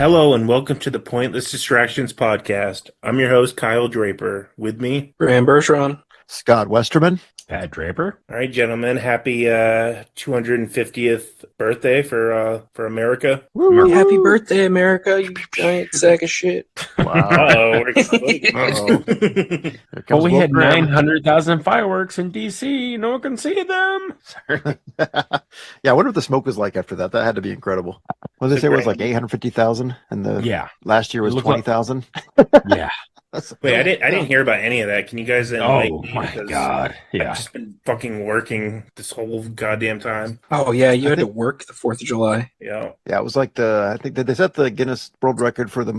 Hello and welcome to the Pointless Distractions podcast. I'm your host, Kyle Draper. With me, Graham Bergeron. Scott Westerman. Pat Draper. all right, gentlemen. Happy 250th birthday for America. Woo! Happy birthday, America, you giant sack of shit. Wow. Oh, we're exploding. Uh-oh. Here Well, comes we Will had Graham. 900,000 fireworks in D.C. No one can see them. Sorry. Yeah, I wonder what the smoke was like after that. That had to be incredible. What did they say? It was like 850,000, and the Yeah. last year was It looked like- 20,000. Yeah. Wait, I didn't hear about any of that. Can you guys enlighten Oh, me? my Because God. I've Yeah. just been fucking working this whole goddamn time. Oh, yeah, you had to work the 4th of July. Yeah. Yeah, it was like I think that they set the Guinness World Record for the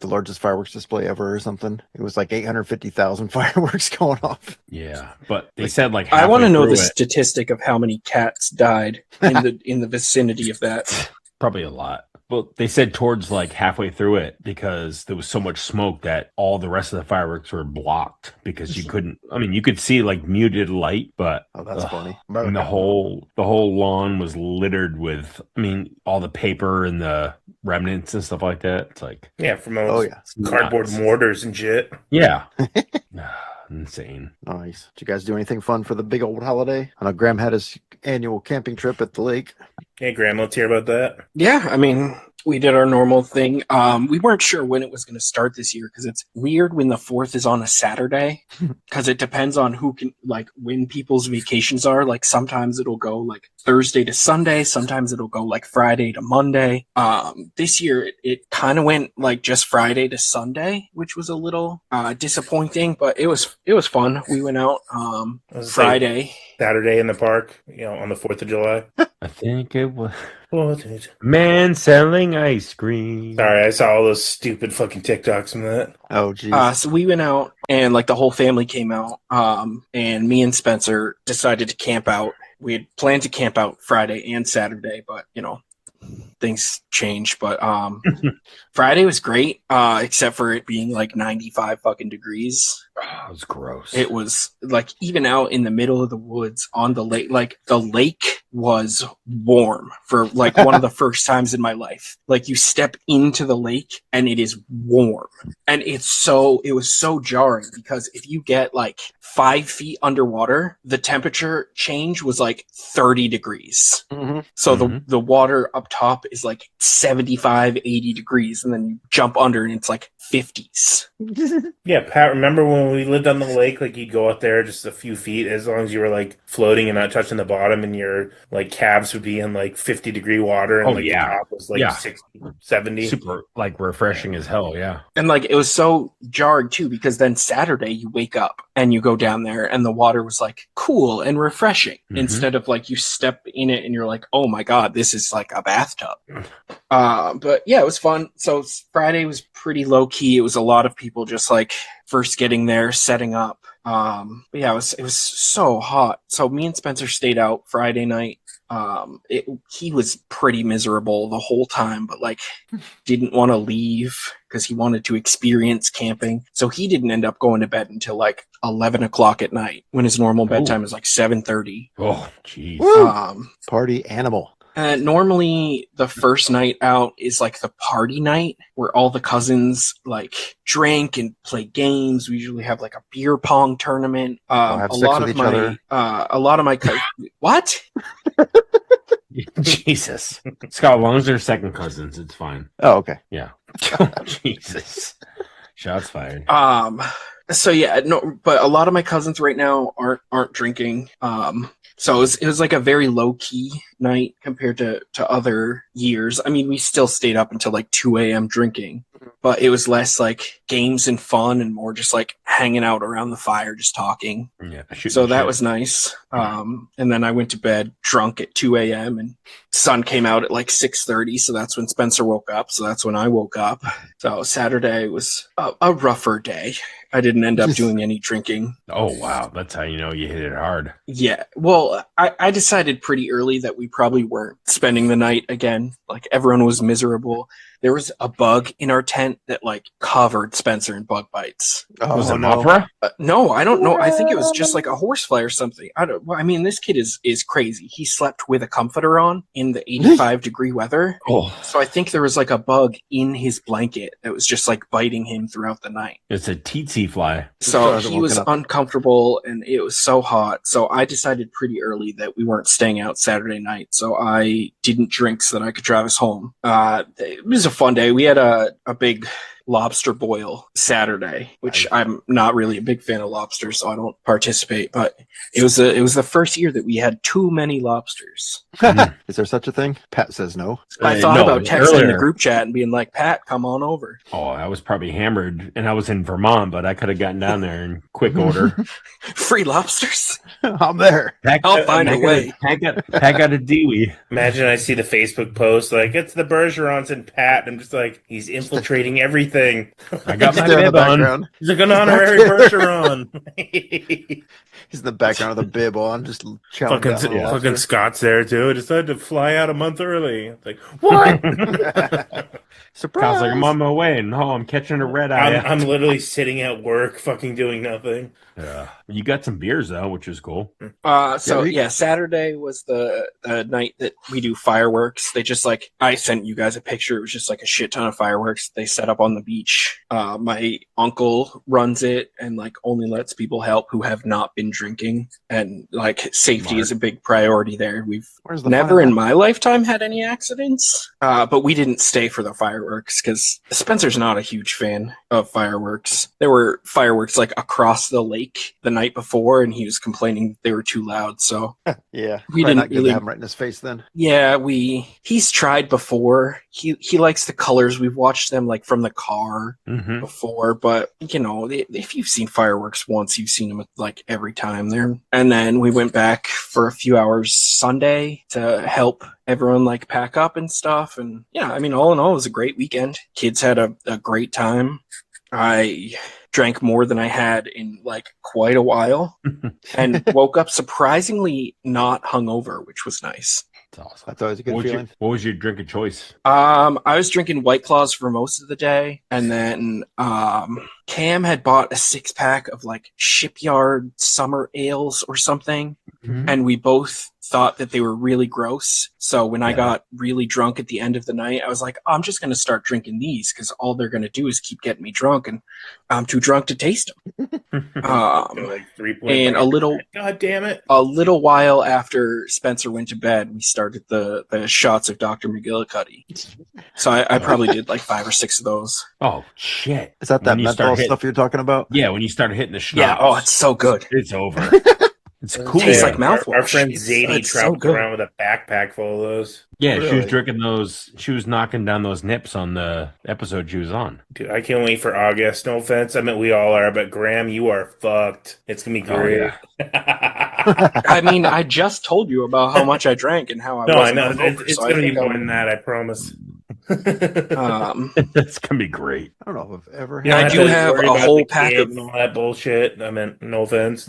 largest fireworks display ever or something. It was like 850,000 fireworks going off. Yeah. But they said like I want to know the halfway through it, statistic of how many cats died in the vicinity of that. probably a lot. Well, they said towards like halfway through it because there was so much smoke that all the rest of the fireworks were blocked because you couldn't. I mean, you could see like muted light, but Oh, that's funny. and the whole lawn was littered with. I mean, all the paper and the remnants and stuff like that. It's like Yeah, from Oh, those yeah. cardboard nuts. mortars and shit. Yeah, insane. Nice. Did you guys do anything fun for the big old holiday? I know Graham had his annual camping trip at the lake. Hey, Graham, let's hear about that. Yeah, I mean, we did our normal thing. We weren't sure when it was going to start this year because it's weird when the 4th is on a Saturday because it depends on who can, like, when people's vacations are. Like, sometimes it'll go like Thursday to Sunday. Sometimes it'll go like Friday to Monday. This year it kind of went like just Friday to Sunday, which was a little disappointing, but it was fun. We went out was Friday. Saturday in the park, on the 4th of July. I think it was Oh, dude. man selling ice cream. Sorry, I saw all those stupid fucking TikToks from that. Oh, geez. So we went out and like the whole family came out. And me and Spencer decided to camp out. We had planned to camp out Friday and Saturday, but things changed. But Friday was great, except for it being like 95 fucking degrees. That was gross. It was like even out in the middle of the woods on the lake, like the lake was warm for like one of the first times in my life. Like you step into the lake and it is warm. And it was so jarring because if you get like 5 feet underwater, the temperature change was like 30 degrees. Mm-hmm. So Mhm. the water up top is like 75, 80 degrees. And then you jump under and it's like 50s. Yeah, Pat, remember when we lived on the lake, like you'd go out there just a few feet as long as you were like floating and not touching the bottom and your like calves would be in like 50-degree water and Oh, like yeah. the top was like Yeah. 60, 70. Super like refreshing as hell. Yeah. And like it was so jarred too because then Saturday you wake up and you go down there and the water was like cool and refreshing Mhm. instead of like you step in it and you're like, oh my god, this is like a bathtub. But yeah, it was fun. So Friday was pretty low key. It was a lot of people just like first getting there, setting up. But yeah, it was so hot. So me and Spencer stayed out Friday night. He was pretty miserable the whole time, but like didn't want to leave because he wanted to experience camping. So he didn't end up going to bed until like 11 o'clock at night when his normal bedtime is like 7:30. Oh, jeez. Woo! Party animal. Normally the first night out is like the party night where all the cousins like drink and play games. We usually have like a beer pong tournament. have sex with each other. A lot of my what? Jesus. Scott, as long as they're second cousins, it's fine. Oh, okay. Yeah. Jesus. Shots fired. So yeah, no, but a lot of my cousins right now aren't drinking. So it was like a very low key night compared to other years. I mean, we still stayed up until like 2 a.m. drinking, but it was less like games and fun and more just like hanging out around the fire, just talking. Yeah. So that was nice. And then I went to bed drunk at 2 a.m. and sun came out at like 6:30. So that's when Spencer woke up. So that's when I woke up. So Saturday was a rougher day. I didn't end up doing any drinking. Oh, wow. That's how you know you hit it hard. Yeah. Well, I decided pretty early that we probably weren't spending the night again. Like everyone was miserable. there was a bug in our tent that like covered Spencer in bug bites. Was Oh it no. Mothra? No, I don't know. I think it was just like a horsefly or something. I don't. Well, I mean, this kid is crazy. He slept with a comforter on in the 85-degree weather. Oh, So I think there was like a bug in his blanket that was just like biting him throughout the night. it's a tsetse fly. So hasn't he was woken up. uncomfortable and it was so hot. So I decided pretty early that we weren't staying out Saturday night. So I didn't drink so that I could drive us home. It was a fun day. We had a big lobster boil Saturday, which I'm not really a big fan of lobsters, so I don't participate. But it was the first year that we had too many lobsters. Is there such a thing? Pat says no. I thought No, about texting the earlier. group chat and being like, Pat, come on over. Oh, I was probably hammered, and I was in Vermont, but I could have gotten down there in quick order. Free lobsters? I'm there. I'll find a way. Pack out a Dewey. Imagine I see the Facebook post like it's the Bergerons and Pat. And I'm just like, he's infiltrating everything. I got He's my there in the bib on. background. He's like an honorary Bergeron. He's in the background with a bib on, just chowing fucking down on a fucking lobster. Scott's there too. I decided to fly out a month early. It's like, what? Surprise! Kyle's like, I'm on my way. No, I'm catching a red eye. I'm literally sitting at work, fucking doing nothing. Yeah. You got some beers though, which is cool. Saturday was the night that we do fireworks. They just like, I sent you guys a picture. It was just like a shit ton of fireworks they set up on the beach. My uncle runs it and like only lets people help who have not been drinking, and like safety is a big priority there. We've Where's the never fun in my lifetime had any accidents, but we didn't stay for the fireworks because Spencer's not a huge fan of fireworks. There were fireworks like across the lake the night before, and he was complaining they were too loud. So Yeah, we probably didn't not good really to have him right in his face then. yeah, he's tried before. He likes the colors. We've watched them like from the car Mm-hmm. before, but you know, if you've seen fireworks once, you've seen them like every time there. And then we went back for a few hours Sunday to help everyone like pack up and stuff. And yeah, I mean, all in all, it was a great weekend. Kids had a great time. I drank more than I had in like quite a while and woke up surprisingly not hungover, which was nice. That's awesome. That's always a good feeling. What was your drink of choice? I was drinking White Claws for most of the day, and then Cam had bought a 6-pack of like Shipyard summer ales or something, and we both thought that they were really gross. So when I got really drunk at the end of the night, I was like, I'm just going to start drinking these because all they're going to do is keep getting me drunk, and I'm too drunk to taste them. Like 3.5. And God damn it. a little while after Spencer went to bed, we started the shots of Dr. McGillicuddy. So I probably did like 5 or 6 of those. Oh shit! Is that When you menthol start stuff you're talking about? Yeah, when you started hitting the schnapps. Yeah, oh, it's so good. it's over. It's cool. Tastes Yeah, like mouthwash. Our friend It's Zadie so traveled good. around with a backpack full of those. Yeah, she was Really? drinking those. She was knocking down those nips on the episode she was on. Dude, I can't wait for August. No offense. I mean, we all are, but Graham, you are fucked. It's going to be Oh, great. I mean, I just told you about how much I drank and how I No, I wasn't know. hungover, It's so I going to be think more I'm- than that, I promise. That's gonna be great. I don't know if I've ever You don't I had do to have worry a about whole the pack kids of- and all that bullshit. I mean, no offense.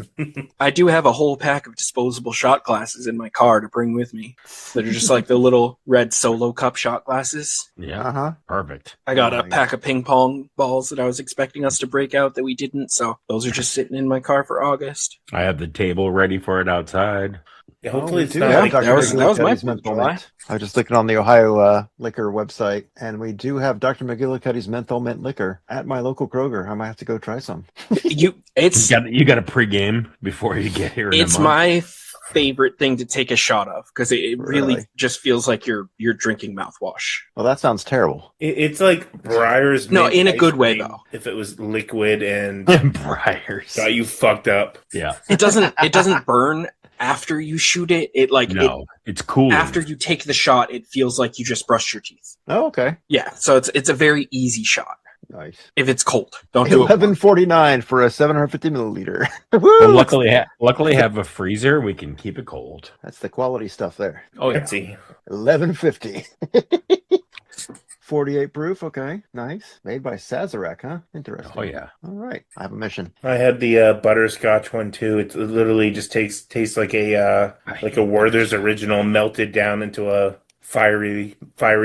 I do have a whole pack of disposable shot glasses in my car to bring with me. That are just like the little red solo cup shot glasses. Yeah, Uh-huh. perfect. I got a Nice. pack of ping pong balls that I was expecting us to break out that we didn't, so those are just sitting in my car for August. I have the table ready for it outside. Yeah, Oh, hopefully we it's do not have like Dr. that was my McGillicuddy's Fourth of menthol July. mint. I was just looking on the Ohio liquor website, and we do have Dr. McGillicuddy's menthol mint liquor at my local Kroger. I might have to go try some. It's You got a pregame before you get here. In it's a month. my favorite thing to take a shot of because it really Really? just feels like you're drinking mouthwash. Well, that sounds terrible. It's like Breyer's. No, mint in a ice good way, cream though. If it was liquid and Briars. got you fucked up. Yeah, It doesn't burn after you shoot it. It like no, it's cool. after you take the shot, it feels like you just brushed your teeth. Oh, okay. Yeah, so it's a very easy shot. Nice. If it's cold, don't do it. $11.49 for a 750 milliliter. But Woo! luckily, have a freezer. We can keep it cold. That's the quality stuff there. Oh yeah. Fancy. $11.50. 48 proof. Okay, nice. Made by Sazerac, huh? Interesting. Oh yeah. All right. I have a mission. I had the butterscotch one too. It literally just tastes like a Werther's original melted down into a fiery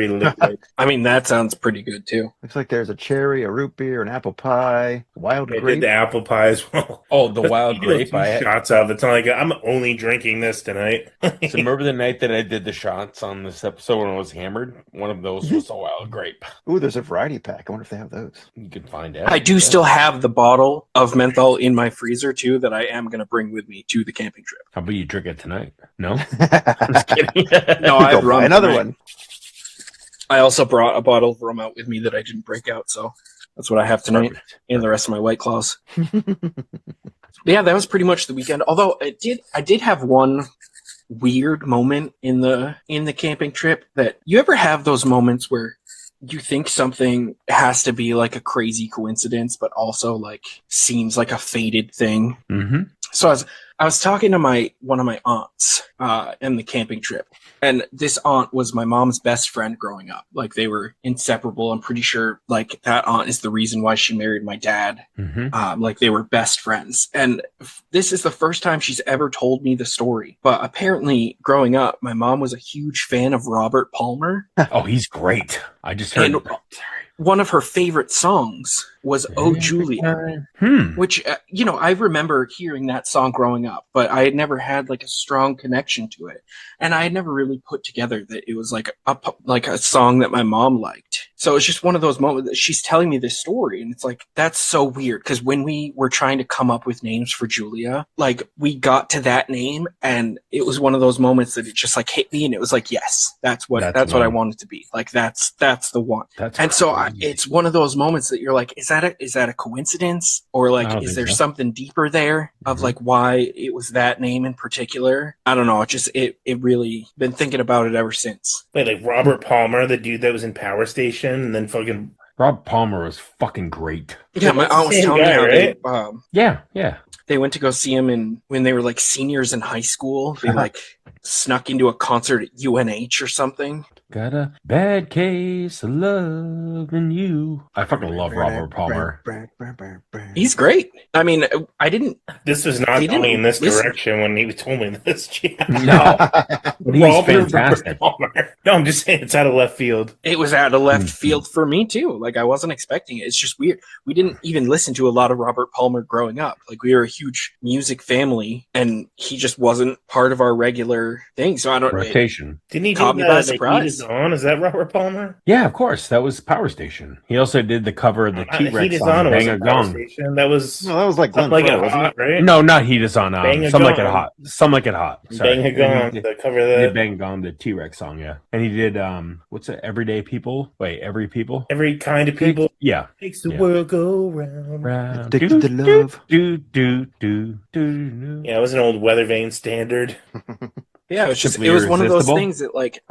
liquid. I mean, that sounds pretty good too. Looks like there's a cherry, a root beer, an apple pie, wild I did grape. the apple pie as well. Oh, the That's wild you do a grape. few shots of. It's not like I'm only drinking this tonight. So remember the night that I did the shots on this episode when I was hammered? One of those was a wild grape. Ooh, there's a variety pack. I wonder if they have those. You can find out. I do still have the bottle of menthol in my freezer too that I am going to bring with me to the camping trip. How about you drink it tonight? No? I'm just kidding. No, I have Go buy rum another tonight. one. I also brought a bottle of rum out with me that I didn't break out, so that's what I have tonight Perfect. and the rest of my White Claws. Yeah, that was pretty much the weekend. Although I did have one weird moment in the camping trip. That you ever have those moments where you think something has to be like a crazy coincidence, but also like seems like a fated thing. Mm-hmm. So I was talking to one of my aunts in the camping trip, and this aunt was my mom's best friend growing up. Like they were inseparable. I'm pretty sure like that aunt is the reason why she married my dad. Mm-hmm. Like they were best friends, and this is the first time she's ever told me the story. But apparently, growing up, my mom was a huge fan of Robert Palmer. Oh, he's great. I just heard. And one of her favorite songs was "Oh Julia," which I remember hearing that song growing up, but I had never had like a strong connection to it, and I had never really put together that it was like a song that my mom liked. So it's just one of those moments that she's telling me this story, and it's like that's so weird because when we were trying to come up with names for Julia, like we got to that name, and it was one of those moments that it just like hit me, and it was like, yes, that's what I want it to be. Like that's the one. It's one of those moments that you're like, is that a coincidence, or like is there something deeper there of like why it was that name in particular? I don't know. It really been thinking about it ever since. Wait, like Robert Palmer, the dude that was in Power Station, and then fucking Rob Palmer was fucking great. Yeah, my aunt was Same telling me guy, how right? Yeah. they went to go see him when they were like seniors in high school. They like snuck into a concert at UNH or something. Got a bad case of loving you. I fucking love Robert Palmer. He's great. I mean, I didn't. This was not going in this direction when he told me this. No, he's Robert fantastic. Palmer. No, I'm just saying it's out of left field. It was out of left field for me too. Like I wasn't expecting it. It's just weird. We didn't even listen to a lot of Robert Palmer growing up. Like we were a huge music family, and he just wasn't part of our regular thing. So I don't. Rotation. Didn't he caught do me by the surprise. Heat Is On? Is that Robert Palmer? Yeah, of course. That was Power Station. He also did the cover of the Heat T-Rex Is song, On was Bang a a Power Gong. Station. That was No, that was like Glenn Something Like Frey, It wasn't Hot, it? right? No, not Heat Is On. Bang a Some Like It Gong. Hot. Some Like It Hot. Sorry. Bang a Gong, the cover of He did that. Bang a Gong, the T-Rex song, yeah. And he did, what's it, Everyday People? Wait, Every People? Every kind of people Yeah. makes the Yeah. world go round. Addicted to love. Yeah, it was an old Weather Vane standard. Yeah, Simply it was one of those irresistible. things that like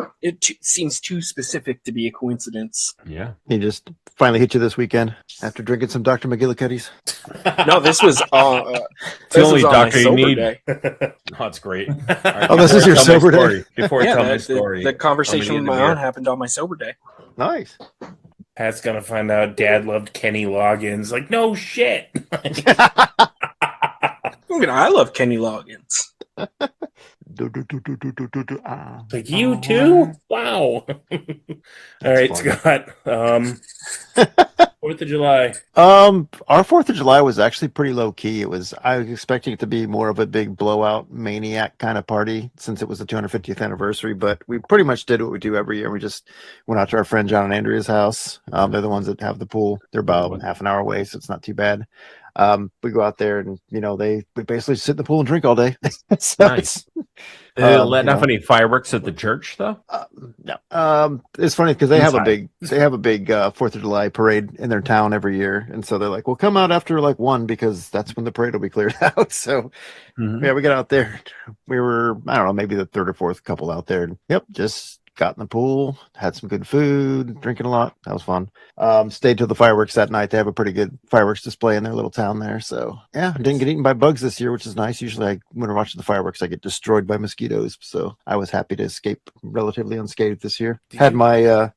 seems too specific to be a coincidence. Yeah. He just finally hit you this weekend after drinking some Dr. McGillicuddy's. No, this was It's the only on my doctor you sober need. day. Oh, that's great. Oh, this is your sober day? Before I Yeah, tell my story. the conversation tell me with the my end of aunt happened on my sober day. Nice. Pat's gonna find out Dad loved Kenny Loggins. Like, no shit. I love Kenny Loggins. Like, you too? Wow. All right, funny. Scott. 4th of July. Our 4th of July was actually pretty low key. I was expecting it to be more of a big blowout maniac kind of party since it was the 250th anniversary, but we pretty much did what we do every year. We just went out to our friend John and Andrea's house. They're the ones that have the pool. They're about half an hour away, so it's not too bad. We go out there and, we basically sit in the pool and drink all day. So Nice. They letting off any fireworks at the church, though? No. It's funny because they have a Inside. big 4th of July parade in their town every year, and so they're like, "Well, come out after like 1 because that's when the parade will be cleared out." So yeah, we got out there. We were, I don't know, maybe the third or fourth couple out there. Yep, just got in the pool, had some good food, drinking a lot. That was fun. Stayed till the fireworks that night. They have a pretty good fireworks display in their little town there. So yeah, I didn't get eaten by bugs this year, which is nice. Usually when we're watching the fireworks, I get destroyed by mosquitoes. So I was happy to escape relatively unscathed this year. Had my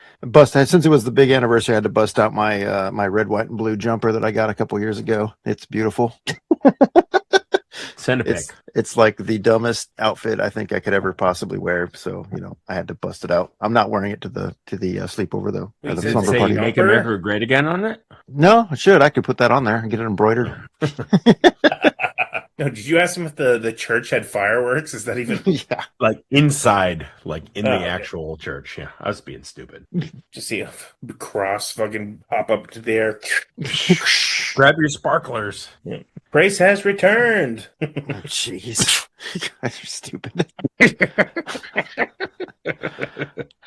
since it was the big anniversary, I had to bust out my my red, white, and blue jumper that I got a couple years ago. It's beautiful. Send a pic. It's like the dumbest outfit I think I could ever possibly wear. So I had to bust it out. I'm not wearing it to the sleepover though. Or Wait, the does it slumber say party. Make jumper? America Great Again on it? No, I should. I could put that on there and get it embroidered. No, did you ask him if the church had fireworks? Is that even Yeah. Like inside, like in the okay. actual church. Yeah, I was being stupid. Just see a cross fucking pop up to the air? Grab your sparklers. Grace has returned. Oh, jeez. You guys are stupid.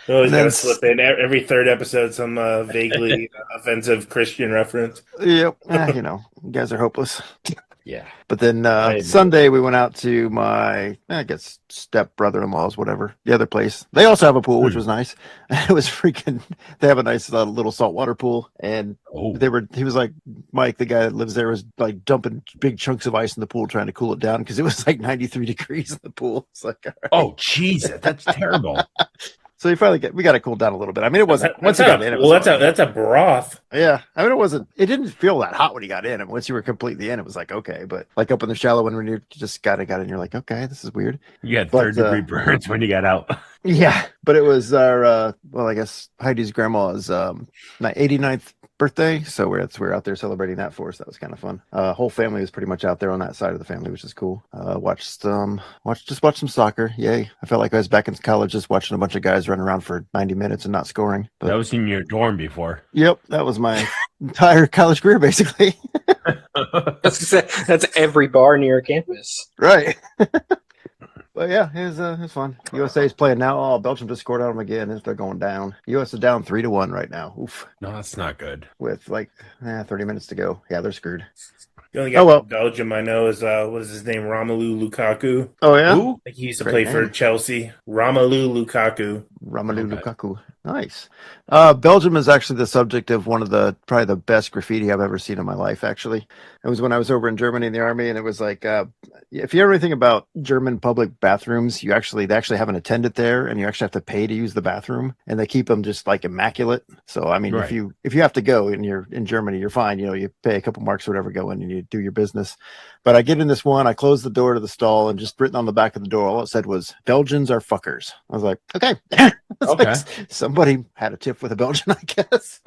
Always then gotta slip in every third episode some vaguely offensive Christian reference. Yep. You guys are hopeless. Yeah. But then Sunday we went out to my, I guess, step brother-in-law's, whatever, the other place. They also have a pool, which was nice. It was freaking. They have a nice little saltwater pool, and he was like, Mike, the guy that lives there, was like dumping big chunks of ice in the pool trying to cool it down because it was like 93 degrees in the pool. It's like, all right. Oh, jeez, that's terrible. So we got to cool down a little bit. I mean, it wasn't once you got in. It was that's a broth. Yeah, I mean, it didn't feel that hot when you got in. And once you were completely in, it was like, okay. But like up in the shallow one, when you just got in, you're like, okay, this is weird. You had third-degree burns when you got out. Yeah, but it was our, I guess Heidi's grandma's 89th birthday. So we're out there celebrating that for us. That was kind of fun. Whole family was pretty much out there on that side of the family, which is cool. Watched some soccer. Yay. I felt like I was back in college just watching a bunch of guys run around for 90 minutes and not scoring. But, That was in your dorm before. Yep, that was my entire college career, basically. That's every bar near campus. Right. But yeah, it was fun. USA is playing now. Oh, Belgium just scored on them again. They're going down. US is down 3-1 right now. Oof. No, that's not good. With 30 minutes to go. Yeah, they're screwed. The only guy from Belgium I know is what is his name? Romelu Lukaku. Oh yeah, Who? I think he used to Great play name. for Chelsea. Romelu Lukaku. Lukaku. Nice. Belgium is actually the subject of one of probably the best graffiti I've ever seen in my life. Actually, it was when I was over in Germany in the army, and it was like, if you ever anything about German public bathrooms, they actually have an attendant there, and you actually have to pay to use the bathroom, and they keep them just like immaculate. So I mean, Right. if you have to go and you're in Germany, you're fine. You pay a couple marks or whatever, go in and you do your business. But I get in this one, I close the door to the stall, and just written on the back of the door, all it said was, "Belgians are fuckers." I was like, okay. Okay. Somebody had a tip with a Belgian, I guess.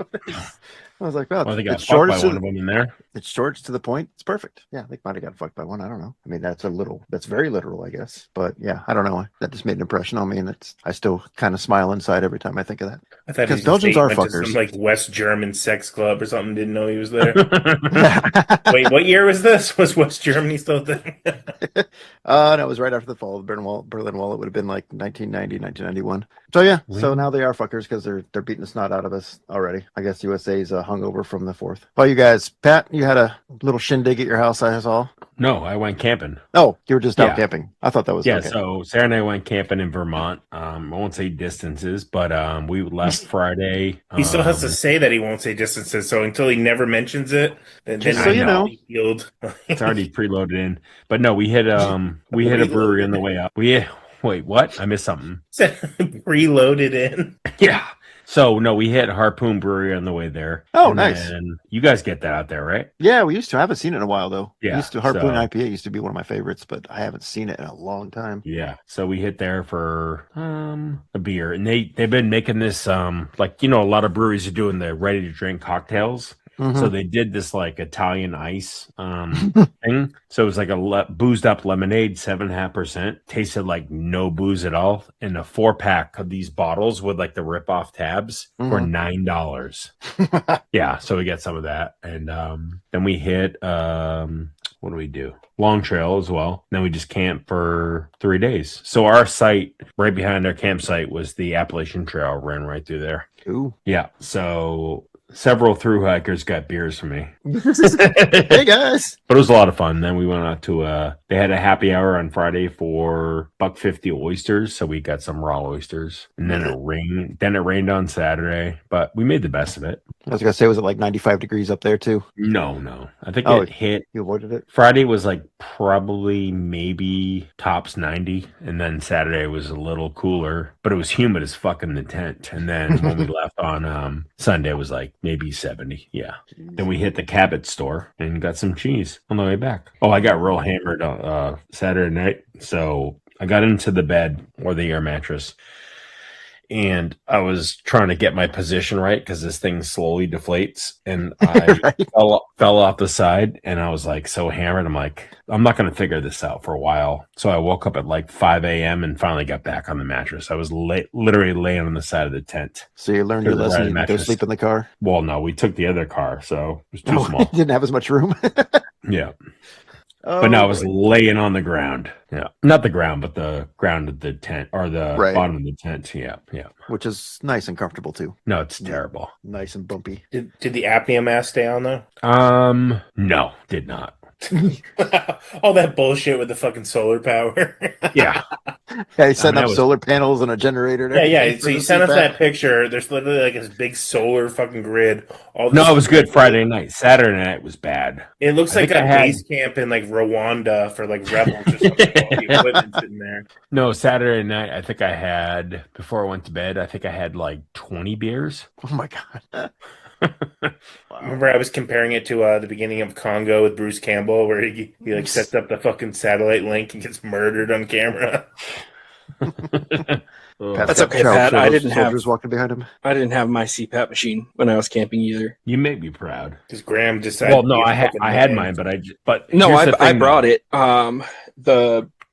I was like, well, Well, they got it's fucked short by one of them in there. it's short to the point. It's perfect. Yeah, they might have got fucked by one. I don't know. I mean, that's very literal, I guess. But yeah, I don't know. That just made an impression on me, and I still kind of smile inside every time I think of that. I thought Because Belgians are went to fuckers. some like West German sex club or something. Didn't know he was there. Wait, what year was this? Was West Germany still a thing? No, it was right after the fall of the Berlin Wall. It would have been like 1990, 1991. So yeah, so now they are fuckers because they're beating the snot out of us already. I guess USA's hungover from the 4th. Well, you guys, Pat, you had a little shindig at your house, I saw. No, I went camping. Oh, you were just out Yeah. camping. I thought that was okay. So Sarah and I went camping in Vermont. I won't say distances, but we left Friday. He still has to say that he won't say distances. So until he never mentions it, then Just I so you know. Healed. It's already preloaded in. But no, we hit a brewery on the way up. Wait, what? I missed something. Preloaded in. Yeah. So no, we hit Harpoon Brewery on the way there. Oh, And nice. then you guys get that out there, right? Yeah, we used to. I haven't seen it in a while though. Yeah, Harpoon so- IPA used to be one of my favorites, but I haven't seen it in a long time. Yeah. So we hit there for a beer, and they've been making this a lot of breweries are doing the ready to drink cocktails. Mhm. So they did this like Italian ice thing. So it was like a boozed up lemonade, 7.5%. Tasted like no booze at all. And a 4-pack of these bottles with like the rip off tabs were $9. Yeah. So we got some of that. And then we hit what do we do? Long Trail as well. Then we just camped for 3 days. So our site right behind our campsite was the Appalachian Trail, ran right through there. Ooh. Yeah. So several through hikers got beers from me. Hey guys. But it was a lot of fun. Then we went out to they had a happy hour on Friday for $1.50 oysters, so we got some raw oysters. And then it rained on Saturday, but we made the best of it. I was gonna say, was it like 95 degrees up there too? No. I think Oh, it hit. you avoided it. Friday was like probably maybe tops 90, and then Saturday was a little cooler, but it was humid as fuck in the tent. And then when we left on Sunday, it was like maybe 70. Yeah. Then we hit the Cabot store and got some cheese on the way back. Oh, I got real hammered on Saturday night, so I got into the bed or the air mattress. And I was trying to get my position right because this thing slowly deflates, and I Right. fell off the side, and I was like so hammered. I'm like, I'm not going to figure this out for a while. So I woke up at like 5 a.m. and finally got back on the mattress. I was literally laying on the side of the tent. So you learned your Right, lesson. You didn't go mattress. sleep in the car. Well, no, we took the other car, so it was too No, small. it didn't have as much room. Yeah. Oh, But no, I was boy. laying on the ground. Yeah. Not the ground, but the ground of the tent or the Right. bottom of the tent. Yeah. Which is nice and comfortable too. No, it's Yeah. terrible. Nice and bumpy. Did the apnea mask stay on though? No, did not. All that bullshit with the fucking solar power. Yeah. Yeah, he set that up was- solar panels and a generator. And Yeah, everything yeah. for So you the sent us CPAP. that picture. There's literally like this big solar fucking grid. All No, this it was good Friday night. Saturday night was bad. It looks I like think a I had- base camp in like Rwanda for like rebels or something. All the equipment sitting there. No, Saturday night, I think I had, before I went to bed, I think I had like 20 beers. Oh my god. Wow. Remember, I was comparing it to the beginning of Congo with Bruce Campbell, where he like sets up the fucking satellite link and gets murdered on camera. Pat's That's got okay, child Pat. I soldiers- didn't have- soldiers walking behind him. I didn't have my CPAP machine when I was camping either. You make me proud. Because Graham decided. Well, no, to be a I had fucking I had man. mine, but No, here's the I thing, brought it.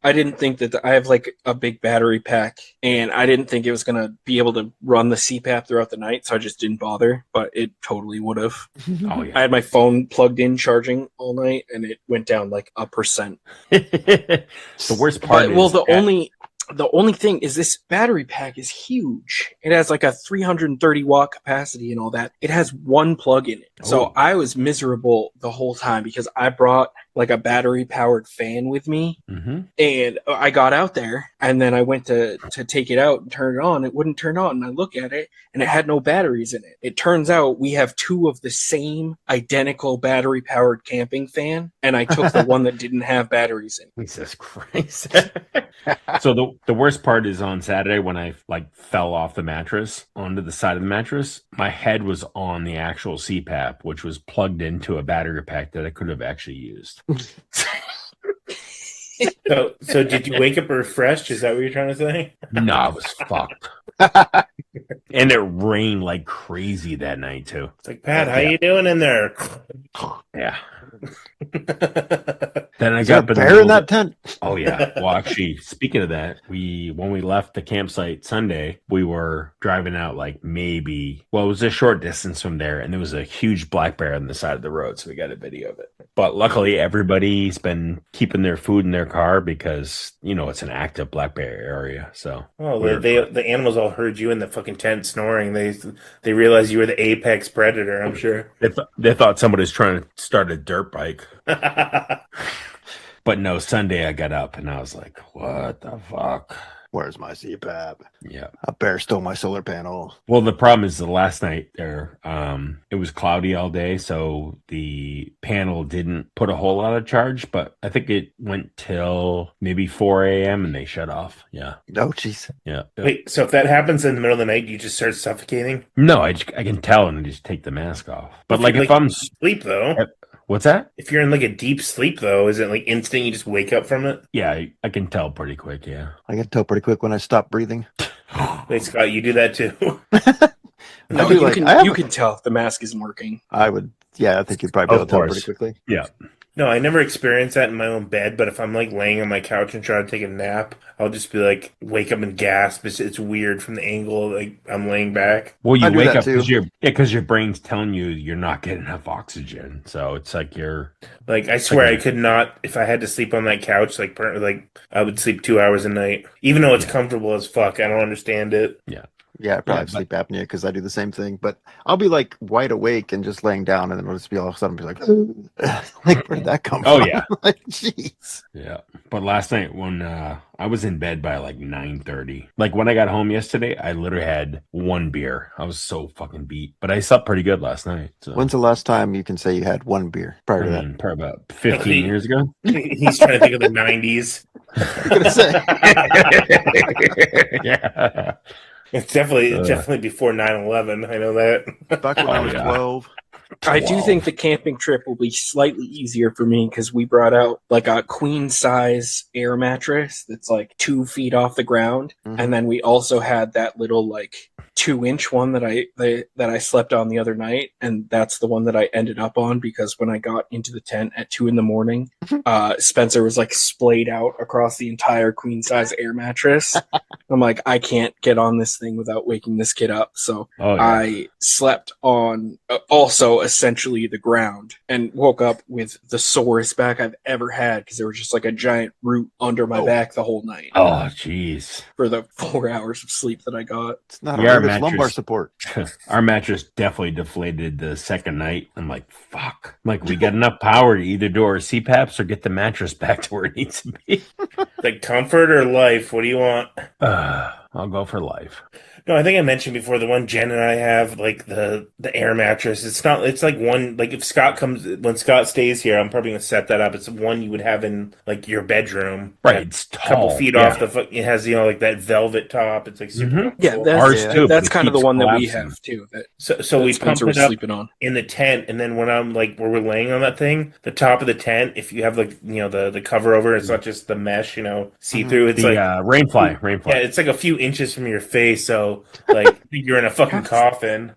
I didn't think that I have like a big battery pack, and I didn't think it was gonna be able to run the CPAP throughout the night, so I just didn't bother. But it totally would have. Oh I yeah. had my phone plugged in, charging all night, and it went down like 1%. The worst part But well, is the only thing is this battery pack is huge. It has like a 330 watt capacity and all that. It has one plug in it. So Oh. I was miserable the whole time because I brought like a battery powered fan with me, Mhm. and I got out there and then I went to take it out and turn it on. It wouldn't turn on. And I look at it and it had no batteries in it. It turns out we have two of the same identical battery powered camping fan, and I took the one that didn't have batteries in it. Jesus Christ. So the worst part is on Saturday when I like fell off the mattress onto the side of the mattress, my head was on the actual CPAP, which was plugged into a battery pack that I could have actually used. So did you wake up refreshed? Is that what you're trying to say? No, I was fucked. And it rained like crazy that night too. It's like, Pat, how you doing in there? Yeah. Then I Is there got a up in the bear middle in of that tent? Oh yeah. Well, actually, speaking of that, when we left the campsite Sunday, we were driving out like it was a short distance from there, and there was a huge black bear on the side of the road, so we got a video of it. But luckily, everybody's been keeping their food in their car because it's an active black bear area. So Oh, the animals all heard you in the fucking tent snoring. They realized you were the apex predator. I'm sure. they thought somebody was trying to start a dirt bike. But no, Sunday I got up and I was like, what the fuck? Where's my CPAP? Yeah. A bear stole my solar panel. Well, the problem is the last night there, it was cloudy all day, so the panel didn't put a whole lot of charge, but I think it went till maybe 4 a.m. and they shut off. Yeah. Oh, jeez. Yeah. Wait, so if that happens in the middle of the night, you just start suffocating? No, I can tell and just take the mask off. But If if you're, I'm, sleep though, what's that? if you're in like a deep sleep though, is it like instant you just wake up from it? Yeah, I can tell pretty quick. Yeah. I can tell pretty quick when I stop breathing. Wait, Scott, you do that too? No, I do, you like, can I have you a- can tell if the mask isn't working. I would, yeah, I think you'd probably be able Of to tell course. pretty quickly. Yeah. No, I never experienced that in my own bed, but if I'm like laying on my couch and trying to take a nap, I'll just be like, wake up and gasp. It's weird from the angle, like I'm laying back. Well, I you do wake that up too. because your brain's telling you you're not getting enough oxygen. So it's like you're. Like I swear Okay. I could not, if I had to sleep on that couch, like I would sleep 2 hours a night, even though it's Yeah. comfortable as fuck. I don't understand it. Yeah, I probably have sleep apnea because I do the same thing. But I'll be like wide awake and just laying down, and then it'll just be all of a sudden be like, like where did that come Oh from? yeah, Like, jeez. yeah. But last night when I was in bed by like 9:30, like when I got home yesterday, I literally had one beer. I was so fucking beat, but I slept pretty good last night. So When's the last time you can say you had one beer prior to that? probably about 15 years ago. He's trying to think of the 90s. I'm gonna say. Yeah. It's definitely before 9/11. I know that. Back when I was 12. I do think the camping trip will be slightly easier for me because we brought out like a queen size air mattress that's like 2 feet off the ground, and then we also had that little like 2-inch one that I slept on the other night, and that's the one that I ended up on because when I got into the tent at 2 a.m, Spencer was like splayed out across the entire queen size air mattress. I'm like, I can't get on this thing without waking this kid up, so I slept on also essentially the ground and woke up with the sorest back I've ever had because there was just like a giant root under my back the whole night. Oh, jeez. For the 4 hours of sleep that I got. It's not a it's lumbar support. Our mattress definitely deflated the second night. I'm like, fuck. I'm like, we got enough power to either do our CPAPs or get the mattress back to where it needs to be. Like comfort or life? What do you want? I'll go for life. No, I think I mentioned before the one Jen and I have, like the air mattress. It's like one, like if when Scott stays here, I'm probably gonna set that up. It's one you would have in like your bedroom, right? It's tall, a couple feet off the. It has like that velvet top. It's like super. Yeah, that's kind of the one that we have too. So we pumped it up sleeping on in the tent, and then when I'm like where we're laying on that thing, the top of the tent, if you have like the cover over, it's not just the mesh, see through. It's like rainfly. Yeah, it's like a few inches from your face, so like you're in a fucking coffin.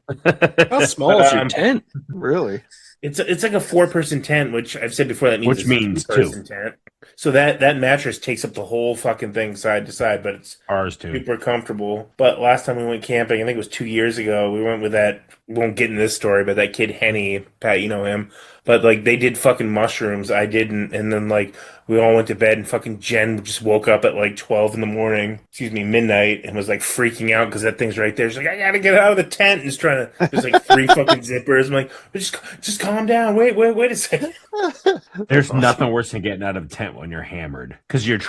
How small is your tent? Really? It's like a 4-person tent, which I've said before. That means means 2-person tent. So that mattress takes up the whole fucking thing side to side, but it's ours too. Super comfortable. But last time we went camping, I think it was 2 years ago. We went with that. We won't get in this story, but that kid Henny, Pat, you know him. But like they did fucking mushrooms, I didn't, and then like we all went to bed, and fucking Jen just woke up at like 12 in the morning, midnight, and was like freaking out because that thing's right there. She's like, I gotta get out of the tent, and just trying to. There's like 3 fucking zippers. I'm like, just calm down. Wait a second. There's nothing worse than getting out of a tent when you're hammered because you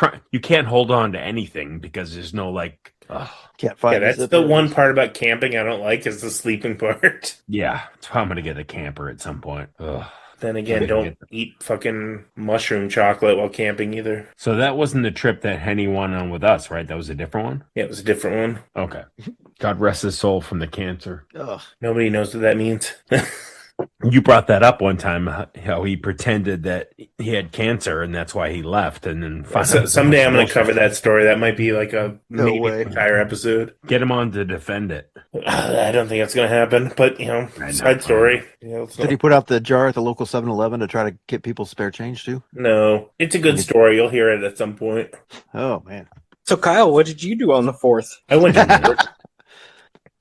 can't hold on to anything because there's no like. Can't find. Yeah, that's the one part about camping I don't like is the sleeping part. Yeah, so I'm gonna get a camper at some point. Ugh. Then again, don't eat fucking mushroom chocolate while camping either. So that wasn't the trip that Henny went on with us, right? That was a different one? Yeah, it was a different one. Okay. God rest his soul from the cancer. Ugh. Nobody knows what that means. You brought that up one time, how he pretended that he had cancer and that's why he left. And then someday I'm going to cover that story. That might be like a entire episode. Get him on to defend it. I don't think that's going to happen, but side story. Did he put out the jar at the local 7-Eleven to try to get people spare change too? No, it's a good story. You'll hear it at some point. Oh man. So Kyle, what did you do on the 4th? I went to work.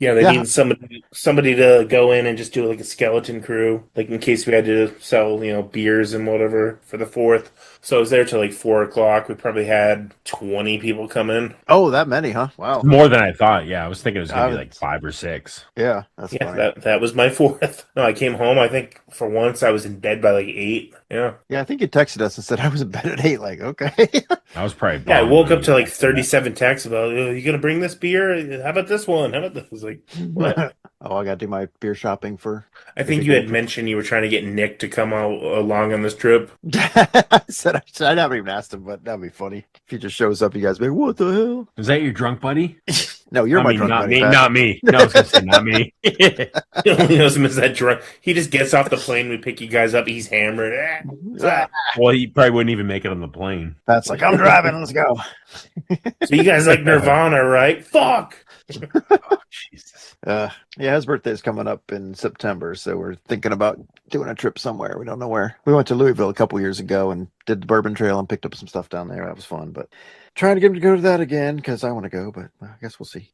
Yeah, they need somebody to go in and just do like a skeleton crew, like in case we had to sell, beers and whatever for the 4th. So I was there till like 4:00. We probably had 20 people come in. Oh, that many, huh? Wow. More than I thought. Yeah, I was thinking it was going to be like 5 or 6. Yeah, that's funny. That was my 4th. No, I came home. I think for once I was in bed by like 8. Yeah. Yeah, I think you texted us and said I was in bed at 8. Like, okay. I was probably. Yeah, I woke up to like 37 texts about, you going to bring this beer? How about this one? How about this? I was like, what? Oh, I got to do my beer shopping for. I think you had mentioned you were trying to get Nick to come along on this trip. I never even asked him, but that'd be funny. If he just shows up, you guys be like, what the hell? Is that your drunk buddy? No, you're my drunk buddy. Not me. No, I was going to say not me. He only knows him as that drunk. He just gets off the plane. We pick you guys up. He's hammered. Well, he probably wouldn't even make it on the plane. That's like, I'm driving. Let's go. So you guys like Nirvana, right? Fuck. Oh, Jesus. Yeah, his birthday's coming up in September, so we're thinking about doing a trip somewhere. We don't know where. We went to Louisville a couple years ago and did the Bourbon Trail and picked up some stuff down there. That was fun, but trying to get him to go to that again because I want to go, but I guess we'll see.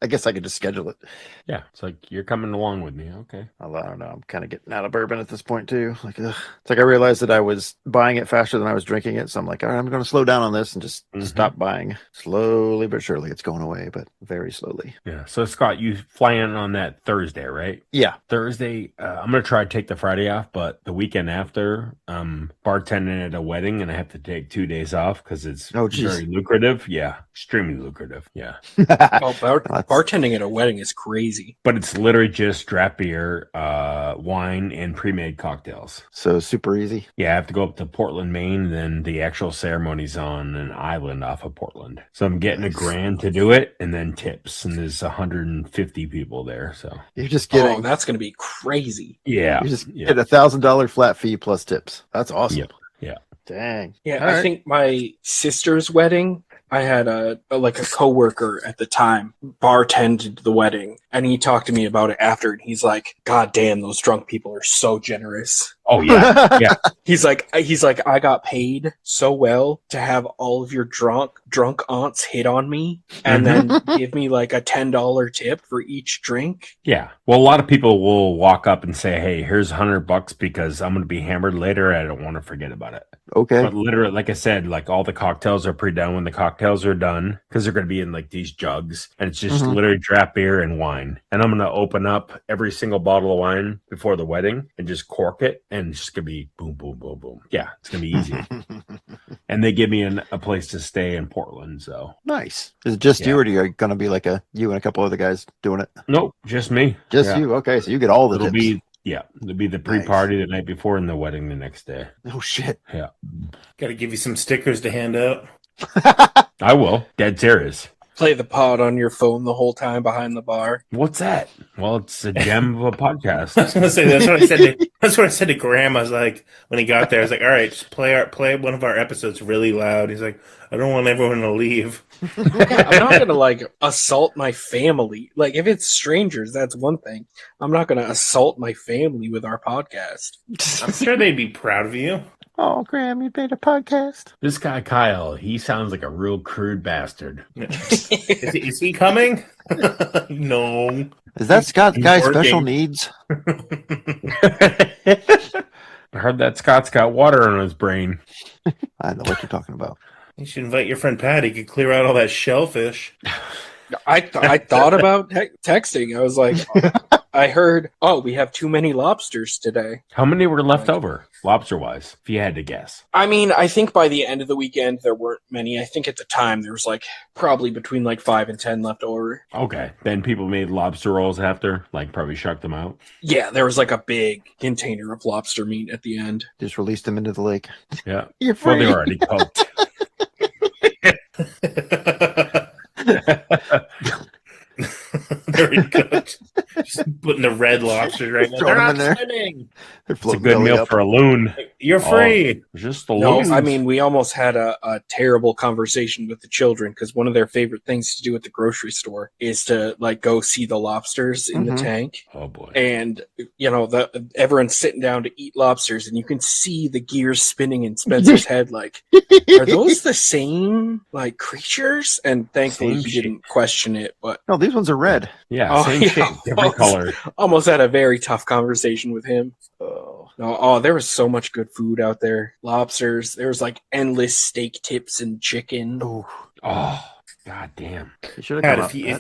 I guess I could just schedule it. Yeah, it's like you're coming along with me. Okay. Although, I don't know. I'm kind of getting out of bourbon at this point too. Like, ugh. It's like I realized that I was buying it faster than I was drinking it, so I'm like, all right, I'm going to slow down on this and just stop buying slowly but surely. It's going away, but very slowly. Yeah. So Scott, you flying on that Thursday, right? Yeah. Thursday, I'm gonna try to take the Friday off, but the weekend after, bartending at a wedding, and I have to take 2 days off because it's very lucrative. Yeah, extremely lucrative. Yeah. Bartending at a wedding is crazy. But it's literally just draft beer, wine, and pre-made cocktails. So super easy. Yeah, I have to go up to Portland, Maine, and then the actual ceremony's on an island off of Portland. So I'm getting $1,000 to do it, and then tips, and there's 150 people there. So you're just getting. Oh, that's going to be crazy. Yeah, you just get $1,000 flat fee plus tips. That's awesome. Yep. Yeah. Dang. Yeah, I think my sister's wedding, I had a coworker at the time bartended the wedding, and he talked to me about it after, and he's like, "God damn, those drunk people are so generous." Oh yeah, yeah. He's like, I got paid so well to have all of your drunk aunts hit on me, and then give me like a $10 tip for each drink. Yeah. Well, a lot of people will walk up and say, "Hey, here's $100 because I'm going to be hammered later. I don't want to forget about it." Okay. But literally, like I said, like all the cocktails are pre-done when the cocktails are done because they're going to be in like these jugs, and it's just literally draft beer and wine. And I'm going to open up every single bottle of wine before the wedding and just cork it, and it's just going to be boom, boom, boom, boom. Yeah, it's going to be easy. And they give me a place to stay in Portland, so nice. Is it just you, or are you going to be like you and a couple other guys doing it? Nope, just me. Just you. Okay, so you get all the tips. It'll be the pre-party the night before and the wedding the next day. Oh, shit. Yeah. Got to give you some stickers to hand out. I will. Dead serious. Play the pod on your phone the whole time behind the bar. What's that? Well, it's a gem of a podcast. I was gonna say that's what I said. That's what I said to Graham. I was like, when he got there, I was like, "All right, just play one of our episodes really loud." He's like, "I don't want everyone to leave." I'm not gonna like assault my family. Like if it's strangers, that's one thing. I'm not gonna assault my family with our podcast. I'm sure they'd be proud of you. Oh, Graham, you made a podcast. This guy Kyle, he sounds like a real crude bastard. Is he coming? No. Is that Scott's guy special needs? I heard that Scott's got water on his brain. I know what you're talking about. You should invite your friend Pat. He could clear out all that shellfish. I thought about texting. I was like, I heard, we have too many lobsters today. How many were left over, lobster-wise, if you had to guess? I mean, I think by the end of the weekend, there weren't many. I think at the time, there was like probably between like 5 and 10 left over. Okay. Then people made lobster rolls after, like probably shucked them out. Yeah, there was like a big container of lobster meat at the end. Just released them into the lake. Yeah. You're free. Well, they were already cooked. Very good. Just putting the red lobsters right now. They're not swimming. They're it's a good meal for a loon. You're free. Just the loons. I mean, we almost had a terrible conversation with the children because one of their favorite things to do at the grocery store is to like go see the lobsters in the tank. Oh boy! And you know, everyone's sitting down to eat lobsters, and you can see the gears spinning in Spencer's head. Like, are those the same like creatures? And thankfully, he didn't question it. But no, these ones are red. Yeah, same shape, different color. Almost had a very tough conversation with him. Oh, there was so much good food out there. Lobsters. There was like endless steak tips and chicken. Oh, god damn! If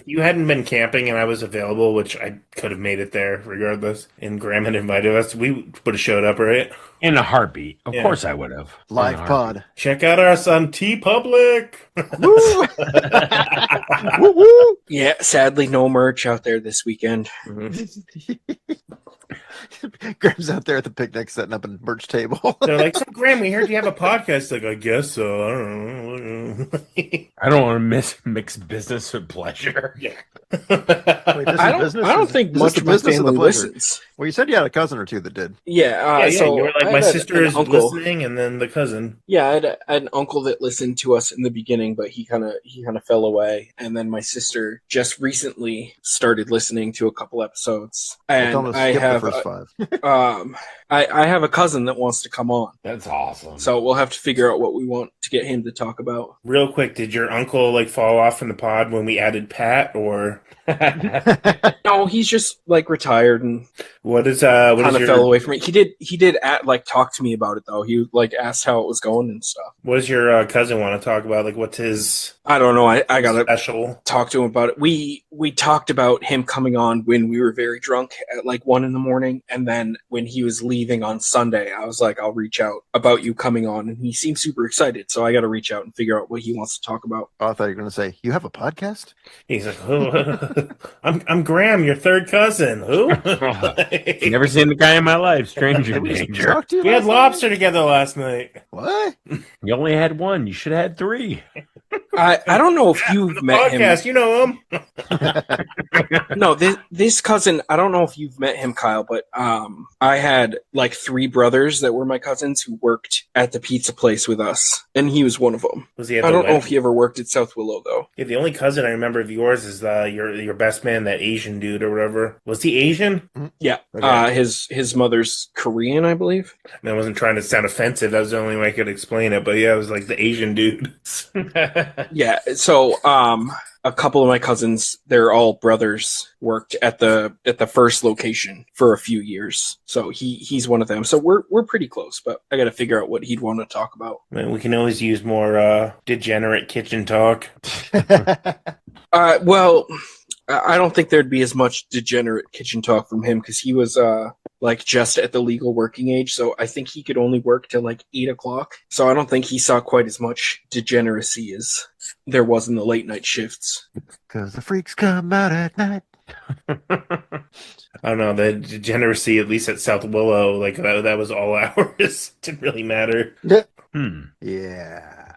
you hadn't been camping and I was available, which I could have made it there regardless, and Graham had invited us, we would have showed up, right? In a heartbeat. Of course I would have. Live pod. Check out us on T-Public. Woo! Yeah, sadly no merch out there this weekend. Graham's out there at the picnic setting up a merch table. They're like, "So Graham, we heard you have a podcast." Like, I guess so. I don't know. I don't want to mix business with pleasure. Yeah. Wait, I don't think much of my family listens. Well, you said you had a cousin or two that did. Yeah, so you were like like my had sister an is uncle. listening, and then the cousin. Yeah, I had an uncle that listened to us in the beginning, but he kind of fell away. And then my sister just recently started listening to a couple episodes. I told And him to I skip the have first 5. I have a cousin that wants to come on, That's awesome. so we'll have to figure out what we want to get him to talk about. Real quick, did your uncle like fall off from the pod when we added Pat, or No, he's just like retired and what is kind of fell your away from it. He did like talk to me about it though. He like asked how it was going and stuff. what does your cousin want to talk about? Like, what's his I don't know. I gotta special? talk to him about it. We talked about him coming on when we were very drunk at like 1 a.m, and then when he was leaving on Sunday, I was like, I'll reach out about you coming on, and he seemed super excited. So I got to reach out and figure out what he wants to talk about. Oh, I thought you were going to say, you have a podcast? He's like, oh, I'm Graham, your third cousin. Who? Never seen the guy in my life. Stranger Did we danger. talk to you We had last night? lobster together last night. What? You only had one. You should have had 3. I don't know if The you've met him. podcast, you know him. No, this cousin, I don't know if you've met him, Kyle, but I had like 3 brothers that were my cousins who worked at the pizza place with us, and he was one of them. Was he at I the don't know wedding? if he ever worked at South Willow though. Yeah, the only cousin I remember of yours is your best man, that Asian dude or whatever. Was he Asian? Yeah, Okay. his mother's Korean, I believe. I wasn't trying to sound offensive. That was the only way I could explain it. But yeah, it was like the Asian dude. Yeah, so a couple of my cousins, they're all brothers, worked at the first location for a few years. So he's one of them. So we're pretty close, but I got to figure out what he'd want to talk about. Man, we can always use more degenerate kitchen talk. Well, I don't think there'd be as much degenerate kitchen talk from him because he was like just at the legal working age. So I think he could only work till like 8 o'clock. So I don't think he saw quite as much degeneracy as there was in the late night shifts. Because the freaks come out at night. I don't know, the degeneracy, at least at South Willow, like that was all hours. Didn't really matter. Yeah.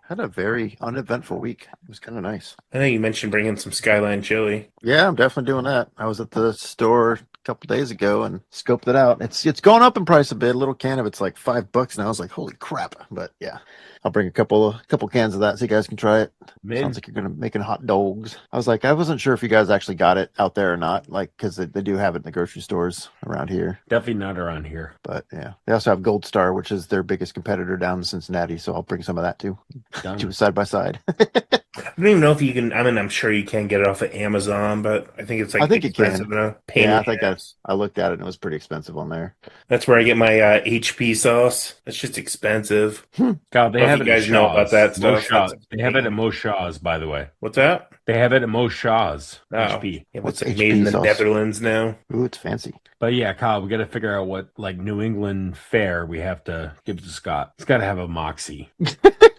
Had a very uneventful week. It was kind of nice. I know you mentioned bringing some Skyline chili. Yeah, I'm definitely doing that. I was at the store a couple days ago and scoped it out. It's going up in price a bit. A little can of it's like $5 now. I was like, holy crap! But yeah, I'll bring a couple cans of that so you guys can try it. Man. Sounds like you're gonna making hot dogs. I was like, I wasn't sure if you guys actually got it out there or not, like because they do have it in the grocery stores around here. Definitely not around here. But yeah, they also have Gold Star, which is their biggest competitor down in Cincinnati. So I'll bring some of that too. Done. Do it side by side. I don't even know if you can. I mean, I'm sure you can get it off of Amazon, but I think it's like I think you can. expensive enough. Pain Yeah, I in think the ass. I looked at it and it was pretty expensive on there. That's where I get my HP sauce. That's just expensive. God, they Well, have if it you at guys know about Shaw's. that Mo stuff, Shaw's. that's- They have it at Mo Shaw's, by the way. What's that? They have it at Mo Shaw's. Oh, HP. yeah, What's it's like HP made in the sauce? Netherlands now. Ooh, it's fancy. But yeah, Kyle, we got to figure out what like New England fare we have to give to Scott. It's got to have a Moxie.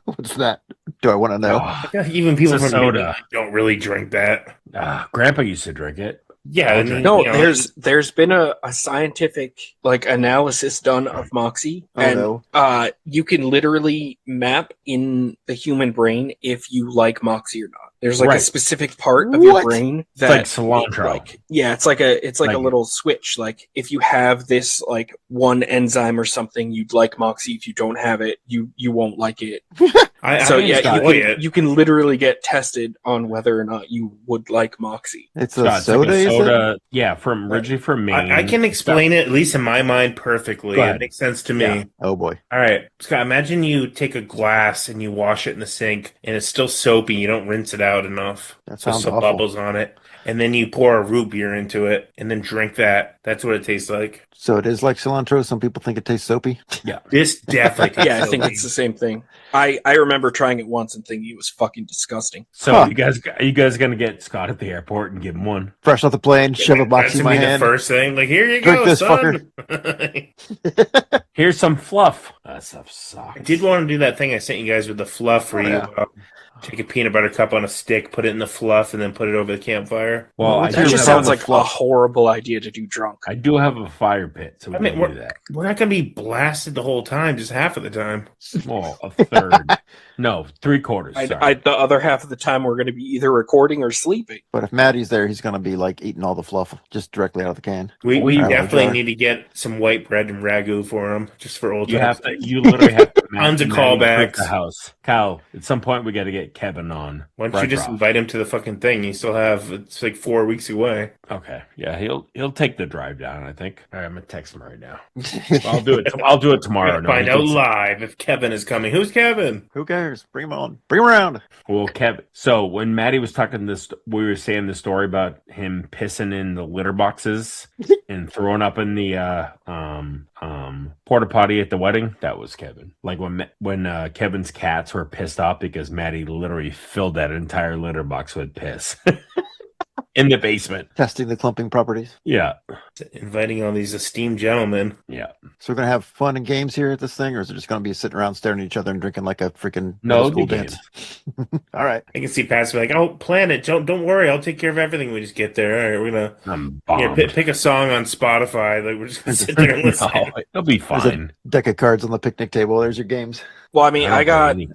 What's that? Do I want to know? I feel like even people It's a from soda. Maine don't really drink that. Grandpa used to drink it. Yeah, I mean, No, you know, there's been a scientific like analysis done of Moxie, Oh, and no. you can literally map in the human brain if you like Moxie or not. There's like a Right. specific part of your What? brain It's that like cilantro. like yeah, it's like a Like- little switch. Like if you have this like one enzyme or something, you'd like Moxie. If you don't have it, you won't like it. I So think yeah, it's you enjoy can, it. you can literally get tested on whether or not you would like Moxie. It's Scott, a it's soda, like a is it? soda. Yeah, from originally from Maine. I can explain it, at least in my mind, perfectly. Go It ahead. makes sense to me. Yeah. Oh boy. All right, Scott, imagine you take a glass and you wash it in the sink and it's still soapy. You don't rinse it out enough. That So sounds some awful. bubbles on it. And then you pour a root beer into it and then drink that. That's what it tastes like. So it is like cilantro. Some people think it tastes soapy. This definitely tastes Yeah, I think soapy. it's the same thing. I remember trying it once and thinking it was fucking disgusting. So Huh. you guys gonna get Scott at the airport and give him one? Fresh off the plane, shove a That's box in gonna my be hand. the first thing. Like, here you Drink go, this, son. Here's some fluff. That stuff sucks. I did want to do that thing I sent you guys with the fluff where Oh, you yeah. Take a peanut butter cup on a stick, put it in the fluff, and then put it over the campfire. Well, I what's That do your just have sounds problem a, with like a fluff? horrible idea to do drunk. I do have a fire pit, so we I mean, can do that. we're not gonna be blasted the whole time, just half of the time. Well, a third. No, 3/4. Sorry. The other half of the time we're going to be either recording or sleeping. But if Maddie's there, he's gonna be like eating all the fluff just directly out of the can. We Out of the definitely jar. need to get some white bread and ragu for him, just for old You times. have to. You literally have to. Tons of Maddie print callbacks. the house. Kyle, at some point we got to get Kevin on. Why don't you just Rycroft. invite him to the fucking thing? You still have it's like 4 weeks away. Okay, yeah, he'll take the drive down. I think. All right, I'm gonna text him right now. I'll do it. I'll do it tomorrow. We're No, gonna find he out can- live if Kevin is coming. Who's Kevin? Who cares? Bring him on. Bring him around. Well, Kevin. So when Maddie was talking this, we were saying the story about him pissing in the litter boxes and throwing up in the porta potty at the wedding. That was Kevin. Like when Kevin's cats were pissed off because Maddie literally filled that entire litter box with piss in the basement. Testing the clumping properties. Yeah, Inviting all these esteemed gentlemen. yeah. So we're gonna have fun and games here at this thing, or is it just gonna be sitting around staring at each other and drinking like a freaking No, middle school the dance? All right. I can see Pat's be like, "Oh, plan it. Don't worry. I'll take care of everything. We just get there. All right, we're gonna I'm yeah, bombed. pick a song on Spotify. Like we're just gonna sit there and listen." No, it'll be There's fine. a deck of cards on the picnic table. There's your games. Well, I mean, I got any-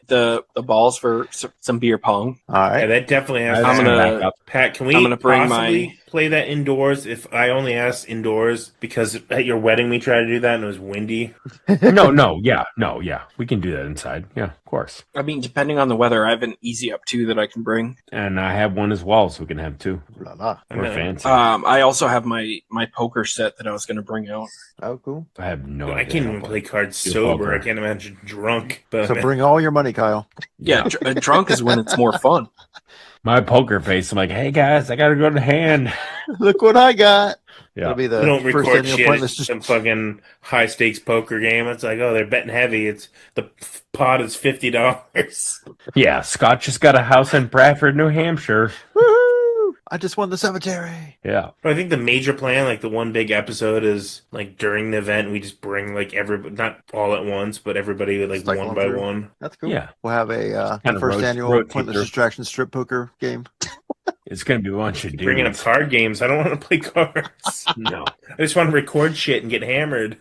the balls for some beer pong. All Yeah, right. that definitely has. I'm to gonna- happen. back up. Pat, can we I'm gonna bring possibly my- play that indoors? If I only asked indoors because at your wedding we tried to do that and it was windy. No, yeah. We can do that inside. Yeah, of course. I mean, depending on the weather, I have an easy up two that I can bring. And I have one as well, so we can have two. La, la. We're know. fancy. I also have my poker set that I was going to bring out. Oh, cool. I have no I idea. can't how even to play cards You're sober. poker. I can't imagine drunk. But So bring all your money, Kyle. Yeah, drunk is when it's more fun. My poker face. I'm like, hey guys, I gotta go to hand. Look what I got. Yeah. It'll be the we don't first record annual shit. pointless. It's Just some fucking high stakes poker game. It's like, oh, they're betting heavy. It's the pot is $50. Yeah, Scott just got a house in Bradford, New Hampshire. woohoo! I just won the cemetery. Yeah. I think the major plan, like the one big episode, is like during the event we just bring like everybody, not all at once, but everybody like Cycle one them by through. one. That's cool. Yeah. We'll have a Kind of first annual rotate pointless through. distraction strip poker game. It's gonna be a bunch of Bringing up dudes. card games. I don't want to play cards. No. I just want to record shit and get hammered.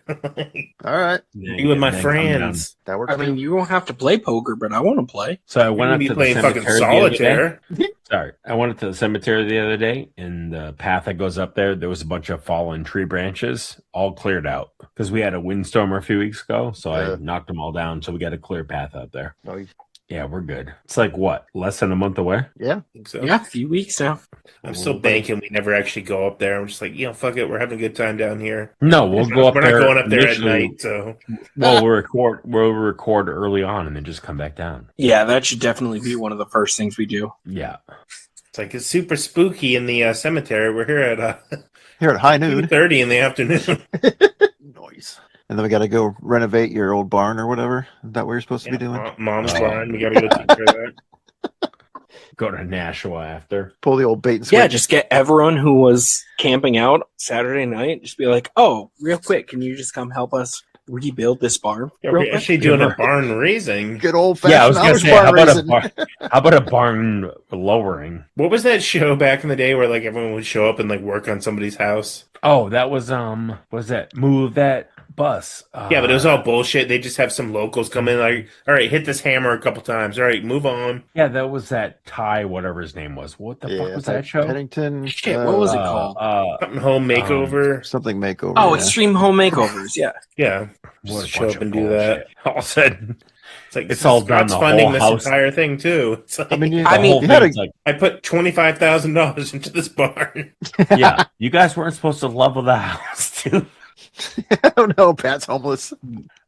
All right. Be with my Then come down. friends. That works. I mean, you don't have to play poker, but I want to play. So I We're went gonna up be to the playing fucking cemetery the other day. solitaire. Sorry, I went up to the cemetery the other day, and the path that goes up there was a bunch of fallen tree branches, all cleared out because we had a windstorm a few weeks ago. So I Yeah. knocked them all down. So we got a clear path out there. Oh, Yeah, we're good. It's like what, less than a month away? yeah. So Yeah, a few weeks now. I'm still banking we never actually go up there. I'm just like, fuck it. We're having a good time down here. No, we'll go up We're there. not going up there at initially- night. So Well, we'll record early on and then just come back down. Yeah, that should definitely be one of the first things we do. Yeah. it's like it's super spooky in the cemetery. We're here at Here at high noon. 2:30 in the afternoon. Noise. And then we got to go renovate your old barn or whatever. Is that what you're supposed to be doing? Mom's Oh. barn. We gotta go take care of that. Go to Nashua after. Pull the old bait and switch. Yeah, just get everyone who was camping out Saturday night. Just be like, "Oh, real quick, can you just come help us rebuild this barn?" Yeah, real we're quick?" actually doing a barn raising. Good old Yeah, I was fashioned gonna Amish say, barn raising. how about a barn lowering? What was that show back in the day where like everyone would show up and like work on somebody's house? Oh, that was was that move that bus? Yeah, but it was all bullshit. They just have some locals come in like, all right, hit this hammer a couple times. All right, move on. Yeah, that was that Ty, whatever his name was. What the fuck was it's that like show? Pennington. Shit, what was it called? Something home makeover. Something makeover. Oh, yeah. Extreme Home Makeovers. Yeah. Yeah, What a just show bunch up of and do that. bullshit. All of a sudden, It's like It's all done, Scott's the funding whole this house. entire thing too. It's like, I mean, you, I the mean, whole you had thing's a, like, I put $25,000 into this barn. yeah, you guys weren't supposed to level the house, too. I don't know. Pat's homeless.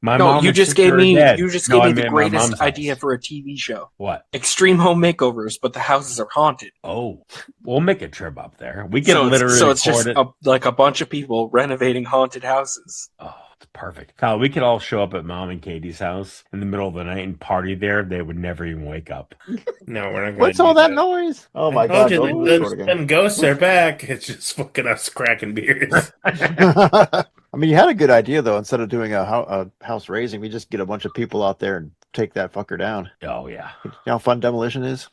My No, mom you and just sister gave are me dead. you just No, gave I me the meant my mom's greatest house. idea for a TV show. What? Extreme Home Makeovers, but the houses are haunted. Oh, we'll make a trip up there. We can So literally it's just record it. like a bunch of people renovating haunted houses. Oh, it's perfect. Kyle, we could all show up at Mom and Katie's house in the middle of the night and party there. They would never even wake up. No, we're not going What's to all that noise? Oh my I god! told you, don't do this short them ghosts are back. It's just fucking us cracking beers. again. I mean, you had a good idea though. Instead of doing a house raising, we just get a bunch of people out there and take that fucker down. Oh yeah. You know how fun demolition is?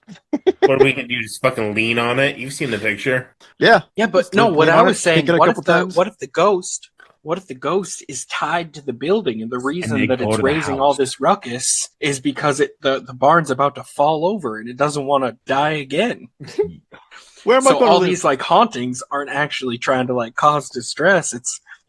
What are we gonna do? Just fucking lean on it? You've seen the picture. Yeah. Yeah, but Just no, lean what I on was it, saying, kick it a couple times. what if the ghost is tied to the building, and the reason they that go it's to the raising all house. this ruckus is because the barn's about to fall over and it doesn't want to die again. Where am I So going to all live? these like hauntings aren't actually trying to like cause distress.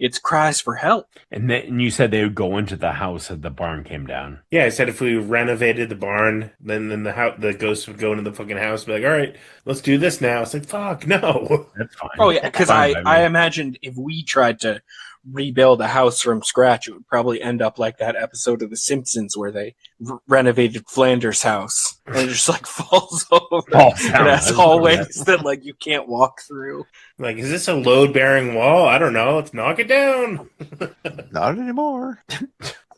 It's cries for help. And then you said they would go into the house if the barn came down. Yeah, I said if we renovated the barn, then the ghost would go into the fucking house, and be like, "All right, let's do this now." It's like, fuck, no. That's fine. Oh yeah, because Fine by me. I imagined if we tried to rebuild a house from scratch, it would probably end up like that episode of The Simpsons where they renovated Flanders' house and it just like falls over. Falls It down. has That's hallways that like you can't walk through. Like, is this a load-bearing wall? I don't know. Let's knock it down. Not anymore.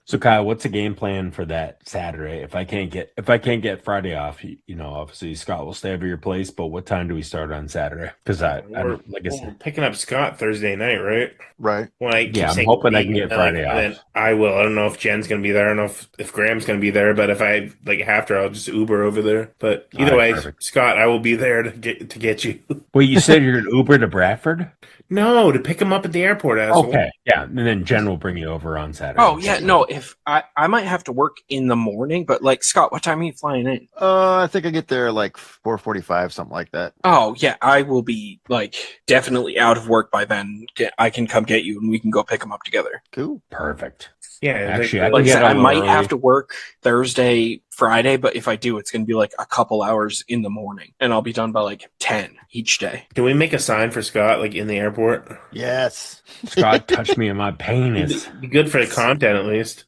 So Kyle, what's the game plan for that Saturday? If I can't get Friday off, you know, obviously Scott will stay over your place. But what time do we start on Saturday? Because I We're like I said, picking up Scott Thursday night, right? Right. When I keep yeah, I'm saying hoping I we, can get like, Friday then off. I will. I don't know if Jen's gonna be there. I don't know if Graham's gonna be there. But if I like have to, I'll just Uber over there. But either All way, right, perfect. Scott, I will be there to get you. Wait, you said you're an Uber to Bradford? No, to pick him up at the airport, asshole. Okay, yeah, and then Jen will bring you over on Saturday. Oh yeah, no. If I might have to work in the morning, but like Scott, what time are you flying in? I think I get there like 4:45, something like that. Oh yeah, I will be like definitely out of work by then. I can come get you and we can go pick them up together. Cool. Perfect. Yeah, Actually, they- I Like I get said, a I little might early. have to work Thursday, Friday, but if I do, it's going to be like a couple hours in the morning, and I'll be done by like 10 each day. Can we make a sign for Scott, like in the airport? Yes. Scott touched me in my penis. Be good for the content, at least.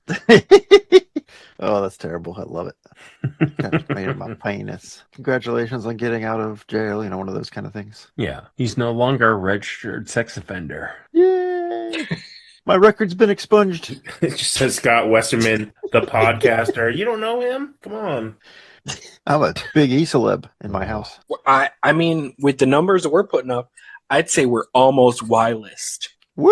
Oh, that's terrible. I love it. Touched me in my penis. Congratulations on getting out of jail. You know, one of those kind of things. Yeah, he's no longer a registered sex offender. Yay! My record's been expunged. It just says Scott Westerman, the podcaster. You don't know him? Come on. I'm a big E celeb in my house. I mean, with the numbers that we're putting up, I'd say we're almost Y-list. Woo!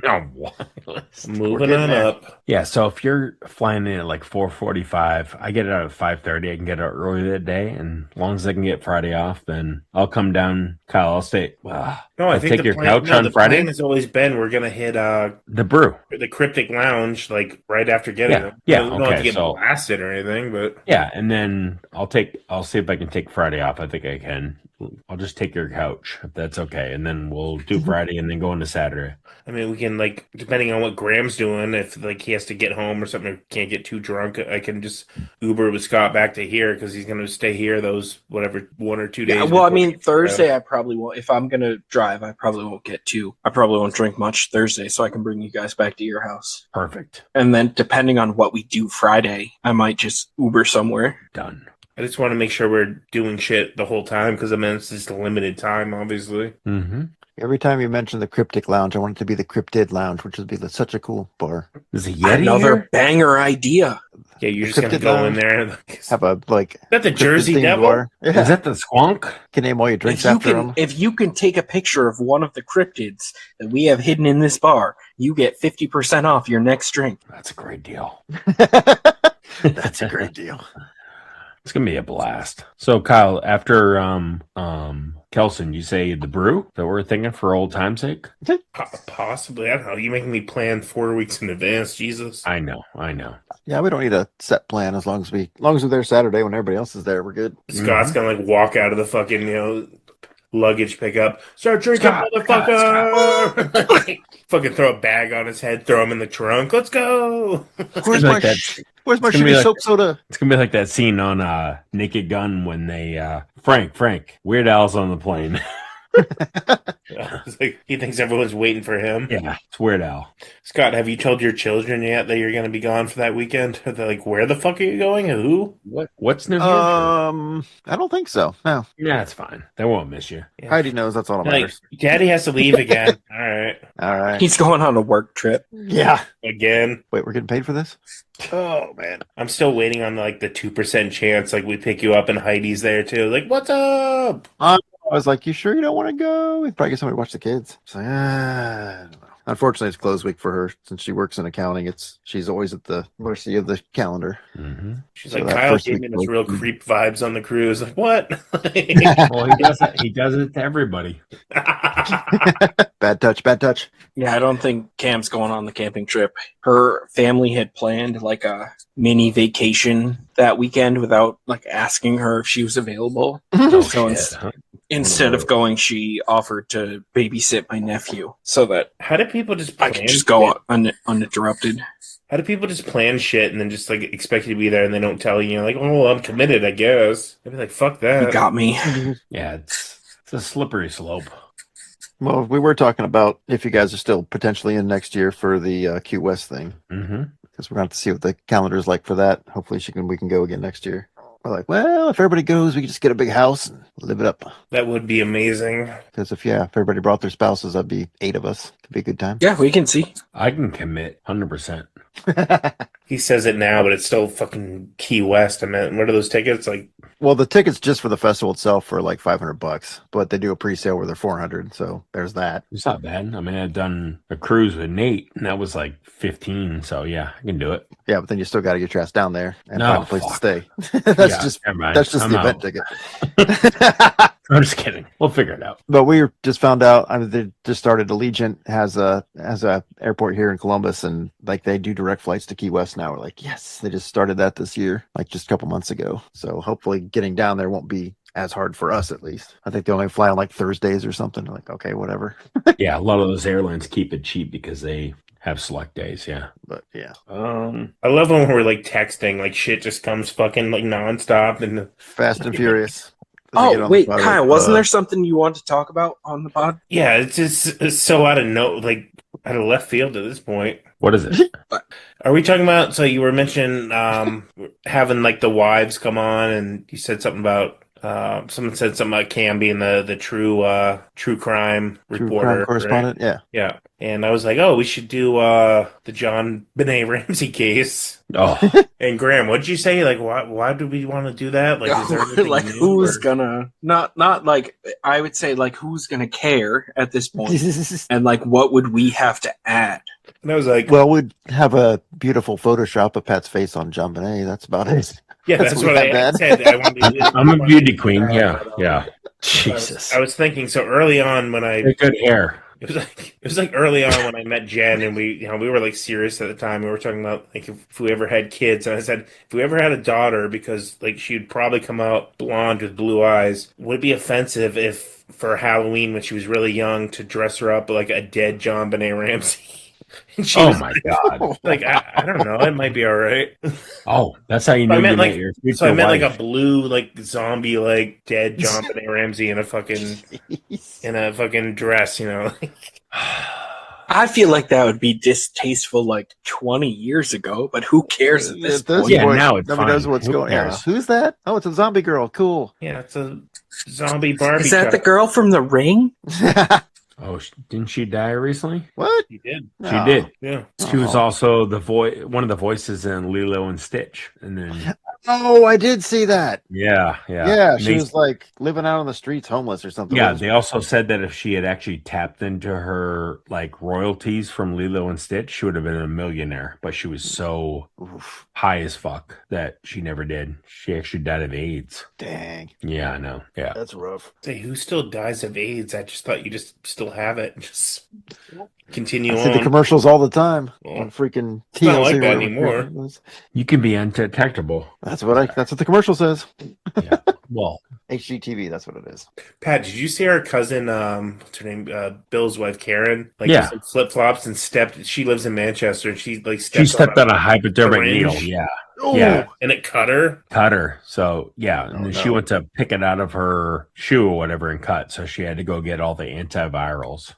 Oh, wireless. Moving getting on there. up. Yeah, so if you're flying in at like 4:45, I get out at 5:30. I can get out early that day, and as long as I can get Friday off, then I'll come down. Kyle, I'll stay. No, I I'll think take the your plan, couch no, on the Friday. plan has always been we're gonna hit The brew. the Cryptic Lounge like right after getting Yeah, them. yeah, We don't have okay, to get so- blasted or anything, but Yeah, and then I'll see if I can take Friday off. I think I can. I'll just take your couch if that's okay, and then we'll do Friday and then go into Saturday. I mean we can like depending on what Graham's doing, if like he has to get home or something, or can't get too drunk, I can just Uber with Scott back to here because he's gonna stay here those whatever 1 or 2 days. Yeah, well, I before mean, he- Thursday I probably won't. If I'm gonna drive, I probably won't get to. I probably won't drink much Thursday, so I can bring you guys back to your house. Perfect. And then, depending on what we do Friday, I might just Uber somewhere. Done. I just want to make sure we're doing shit the whole time because I mean it's just a limited time, obviously. Mm-hmm. Every time you mention the Cryptic Lounge, I want it to be the Cryptid Lounge, which would be such a cool bar. Is a Yeti Another here? banger idea. Yeah, you're just gonna Cryptid go in Lounge. there. And, is Have a like that the Jersey cryptid-themed Devil? bar. Yeah. Is that the squonk? Can name all your drinks If you after can, them. if you can take a picture of one of the cryptids that we have hidden in this bar, you get 50% off your next drink. That's a great deal. That's a great deal. It's gonna be a blast. So Kyle, after Kelson, you say the brew that we're thinking for old time's sake? Possibly. I don't know. You making me plan 4 weeks in advance, Jesus. I know. Yeah, we don't need a set plan as long as we're there Saturday when everybody else is there. We're good. Scott's gonna like walk out of the fucking luggage pickup. Start drinking, Scott, motherfucker! Fucking throw a bag on his head, throw him in the trunk. Let's go. Where's be my like that. where's my It's gonna be shitty like- soap soda? It's gonna be like that scene on Naked Gun when they Frank, Weird Al's on the plane. It's like, he thinks everyone's waiting for him. Yeah, it's Weird Al. Scott, have you told your children yet that you're gonna be gone for that weekend? They're like, where the fuck are you going? And who? What's New Hampshire? I don't think so. No, Yeah, it's fine. They won't miss you. Yeah. Heidi knows that's all that Like, matters. Daddy has to leave again. All right, All right. He's going on a work trip. Yeah. again. Wait, we're getting paid for this? Oh man. I'm still waiting on like the 2% chance. Like we pick you up and Heidi's there too. Like, what's up? I was like, you sure you don't want to go? We'd probably get somebody to watch the kids. It's like, I don't know. Unfortunately, it's closed week for her since she works in accounting. She's always at the mercy of the calendar. Mm-hmm. She's So like, that Kyle first gave week me this was- real creep vibes on the cruise. Like, what? Well, he does it. He does it to everybody. Bad touch, bad touch. Yeah, I don't think Cam's going on the camping trip. Her family had planned like a mini vacation that weekend without like asking her if she was available. Oh So shit! Huh? instead of going, she offered to babysit my nephew so that How do people just I plan could just shit? go uninterrupted. How do people just plan shit and then just like expect you to be there and they don't tell you? You're like, oh, well, I'm committed, I guess. I'd be like, fuck You that. got me. Yeah, it's a slippery slope. Well, we were talking about if you guys are still potentially in next year for the Q West thing, Mm-hmm. because we're going to have to see what the calendar's like for that. Hopefully, we can go again next year. We're like, well, if everybody goes, we can just get a big house and live it up. That would be amazing. Because if everybody brought their spouses, that'd be 8 of us. Could be a good time. Yeah, we can see. I can commit 100%. He says it now, but it's still fucking Key West. I mean, what are those tickets? Like, Well, the tickets just for the festival itself are like $500, but they do a pre-sale where they're 400. So there's that. It's not bad. I mean, I've done a cruise with Nate, and that was like 15. So yeah, I can do it. Yeah, but then you still got to get your ass down there and No, find a place fuck. to stay. That's Yeah, just never mind. that's just I'm the event out. ticket. I'm just kidding. We'll figure it out. But we just found out. I mean, they just started. Allegiant has a airport here in Columbus, and like they do direct flights to Key West now. We're like, yes, they just started that this year, like just a couple months ago. So hopefully, getting down there won't be as hard for us, at least. I think they only fly on like Thursdays or something. Like, okay, whatever. Yeah, a lot of those airlines keep it cheap because they have select days. Yeah. But yeah, I love when we're like texting, like shit just comes fucking like nonstop, and Fast and Furious. Does it get Oh, on wait, the pod? Kyle, wasn't there something you wanted to talk about on the pod? yeah, it's so out of like out of left field at this point. What is it? Are we talking about? So you were mentioning having like the wives come on, and you said something about someone said something about Cam being the true crime True reporter, crime right? correspondent? Yeah. Yeah, and I was like, oh, we should do the John Benet Ramsey case. Oh, And Graham, what'd you say? Like, why do we want to do that? Like, is there anything like new, who's or- gonna not like I would say like who's gonna care at this point, and like what would we have to add? And I was like, Well, we'd have a beautiful Photoshop of Pat's face on John Benet. That's about it. yeah, that's we what I have said. I wanted to do. I'm a beauty queen. Yeah, But, yeah. I was, Jesus. I was thinking so early on when I Good hair. it was like early on when I met Jen, and we were like serious at the time. We were talking about like if we ever had kids, and I said if we ever had a daughter, because like she'd probably come out blonde with blue eyes, would it be offensive if for Halloween when she was really young to dress her up like a dead John Benet Ramsey? And she Oh was my god. like, I don't know, it might be all right. Oh, that's how you I know you meant met like your so future I meant like wife. a blue like zombie like dead John Benet Ramsey in a fucking dress, you know. I feel like that would be distasteful like 20 years ago, but who cares at this point? Yeah, now it's nobody knows fine. what's Who going on. cares? Who's that? Oh, it's a zombie girl. Cool. Yeah, it's a zombie Barbie. Is that the girl from The Ring? Oh, didn't she die recently? What? He did. She did. Yeah. She was Oh. also one of the voices in Lilo and Stitch, and then Oh, I did see that. yeah. Yeah, And she they- was like living out on the streets, homeless or something. Yeah, they also said that if she had actually tapped into her like royalties from Lilo and Stitch, she would have been a millionaire. But she was so Oof, high as fuck that she never did. She actually died of AIDS. dang, Yeah, I know. Yeah. that's rough. Say, who still dies of AIDS? I just thought you just still have it. Just continue I see the on. commercials all the time Well, on freaking it's not like TLC. that or whatever anymore. it was. You can be undetectable. That's what the commercial says. Yeah. Well, HGTV. That's what it is. Pat, did you see our cousin? What's her name? Bill's wife, Karen. Like, Yeah. flip flops and stepped. She lives in Manchester, and she like she stepped on a hypodermic syringe. needle. Yeah. Oh, Yeah. and it cut her. Cut her. So yeah, and Oh, then she no. went to pick it out of her shoe or whatever and cut. So she had to go get all the antivirals.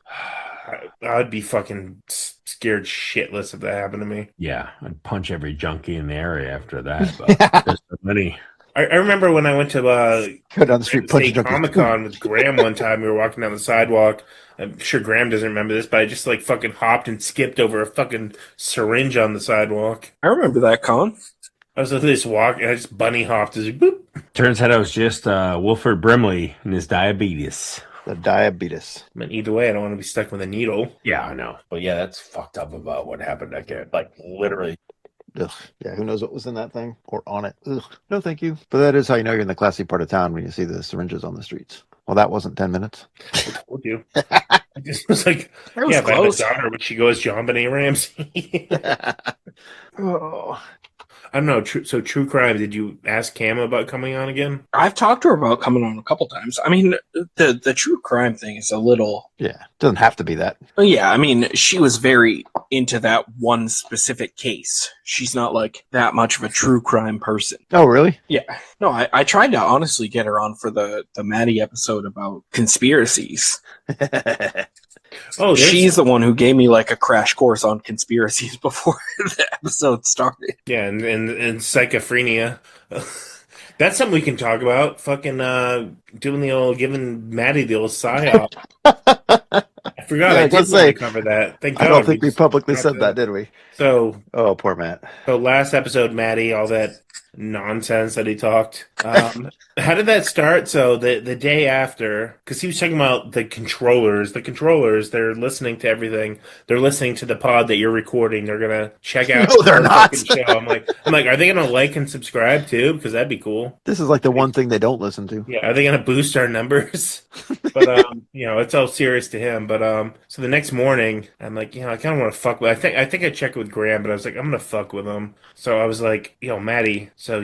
I'd be fucking scared shitless if that happened to me. Yeah, I'd punch every junkie in the area after that. But there's so many. I remember when I went to Go down the street, punch State Comic Con with Graham one time. We were walking down the sidewalk. I'm sure Graham doesn't remember this, but I just like fucking hopped and skipped over a fucking syringe on the sidewalk. I remember that con. I was like this walk, and I just bunny hopped. Just like, boop. Turns out it was just Wilford Brimley and his diabetes. The diabetes. I mean, either way, I don't want to be stuck with a needle. Yeah, I know. But yeah, that's fucked up about what happened to that kid. Like literally. Ugh. Yeah, who knows what was in that thing or on it. Ugh. No, thank you. But that is how you know you're in the classy part of town when you see the syringes on the streets. Well, that wasn't 10 minutes. I told you. I just was like, That was yeah, if I have a close. daughter, would she go as John Benet Ramsey? Oh. I don't know. So True Crime, did you ask Cam about coming on again? I've talked to her about coming on a couple times. I mean, the true crime thing is a little. Yeah, doesn't have to be that. Yeah, I mean, she was very into that one specific case. She's not like that much of a true crime person. Oh, really? Yeah. No, I tried to honestly get her on for the Maddie episode about conspiracies. Oh, She's the one who gave me like a crash course on conspiracies before the episode started. yeah, and schizophrenia. That's something we can talk about. Fucking doing the old, giving Maddie the old psyop. I forgot. Yeah, I I did was want gonna to cover that. Thank I God. don't think we just publicly got said to- that, did we? So, Oh, poor Matt. last episode, Maddie, all that nonsense that he talked. How did that start? So the day after, because he was talking about the controllers. The controllers, they're listening to everything. They're listening to the pod that you're recording. They're gonna check out No, they're our not. fucking show. I'm like, are they gonna like and subscribe too? Because that'd be cool. This is like the one thing they don't listen to. Yeah, are they gonna boost our numbers? But it's all serious to him. But so the next morning, I'm like, I kind of want to fuck with. I think I checked with Graham, but I was like, I'm gonna fuck with him. So I was like, Maddie. So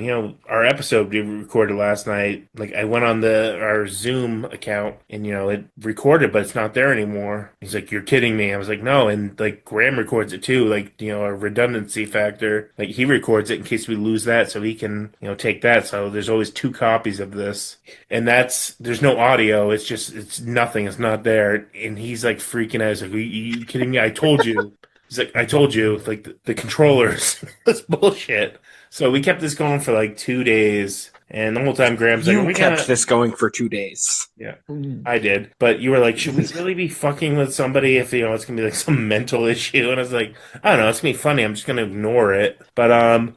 our episode we recorded last night. Like I went on our Zoom account and it recorded, but it's not there anymore. He's like, you're kidding me. I was like, no. And like Graham records it too. Like a redundancy factor. Like he records it in case we lose that, so he can take that. So there's always 2 copies of this, and there's no audio. It's nothing. It's not there. And he's like freaking out. He's like, are you kidding me? I told you. He's like, I told you, like the controllers. That's bullshit. So we kept this going for like 2 days, and the whole time Graham's like, You we kept gonna... this going for 2 days. Yeah, I did. But you were like, should we really be fucking with somebody if it's gonna be like some mental issue? And I was like, I don't know, it's gonna be funny. I'm just gonna ignore it. But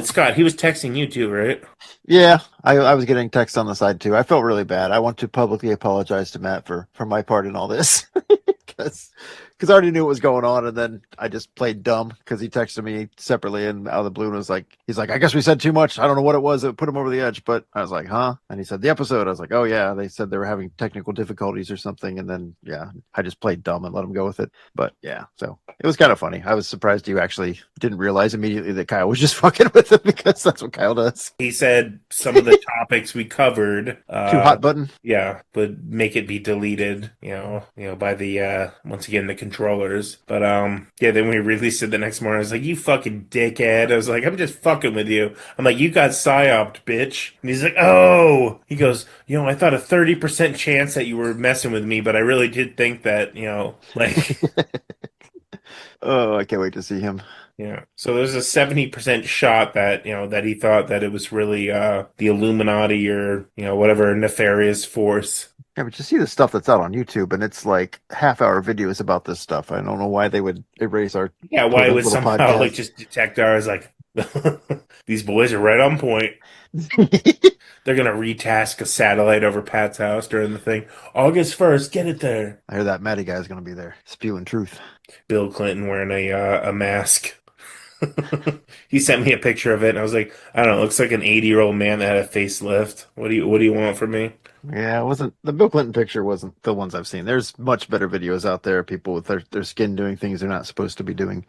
Scott, he was texting you too, right? Yeah, I was getting text on the side too. I felt really bad. I want to publicly apologize to Matt for my part in all this. Because I already knew what was going on, and then I just played dumb because he texted me separately and out of the blue and was like, he's like, I guess we said too much. I don't know what it was that put him over the edge, but I was like, huh? And he said the episode. I was like, oh yeah, they said they were having technical difficulties or something, and then I just played dumb and let him go with it. But yeah, so it was kind of funny. I was surprised you actually didn't realize immediately that Kyle was just fucking with him, because that's what Kyle does. He said some of the topics we covered, Too hot button. yeah, would make it be deleted, by the once again the controllers. But then we released it the next morning. I was like, you fucking dickhead. I was like, I'm just fucking with you. I'm like, you got psyoped, bitch. And he's like, oh. He goes, I thought a 30% chance that you were messing with me, but I really did think that, like. Oh, I can't wait to see him. Yeah. So there's a 70% shot that, that he thought that it was really the Illuminati or, whatever nefarious force. Yeah, but you see the stuff that's out on YouTube, and it's like half-hour videos about this stuff. I don't know why they would erase our why it would somehow podcast. like just detect ours like these boys are right on point. They're gonna retask a satellite over Pat's house during the thing. August 1st, get it there. I hear that Matty guy's gonna be there spewing truth. Bill Clinton wearing a mask. He sent me a picture of it, and I was like, I don't know, it looks like an 80-year-old man that had a facelift. What do you want from me? Yeah, it wasn't the Bill Clinton picture wasn't the ones I've seen. There's much better videos out there, people with their skin doing things they're not supposed to be doing,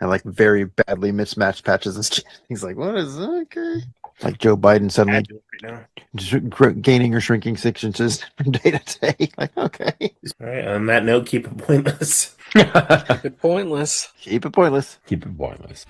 and like very badly mismatched patches and stuff. He's like, what is that? Okay? Like Joe Biden suddenly gaining or shrinking 6 inches from day to day. Like, okay. All right, on that note, keep it pointless. Keep it pointless. Keep it pointless. Keep it pointless.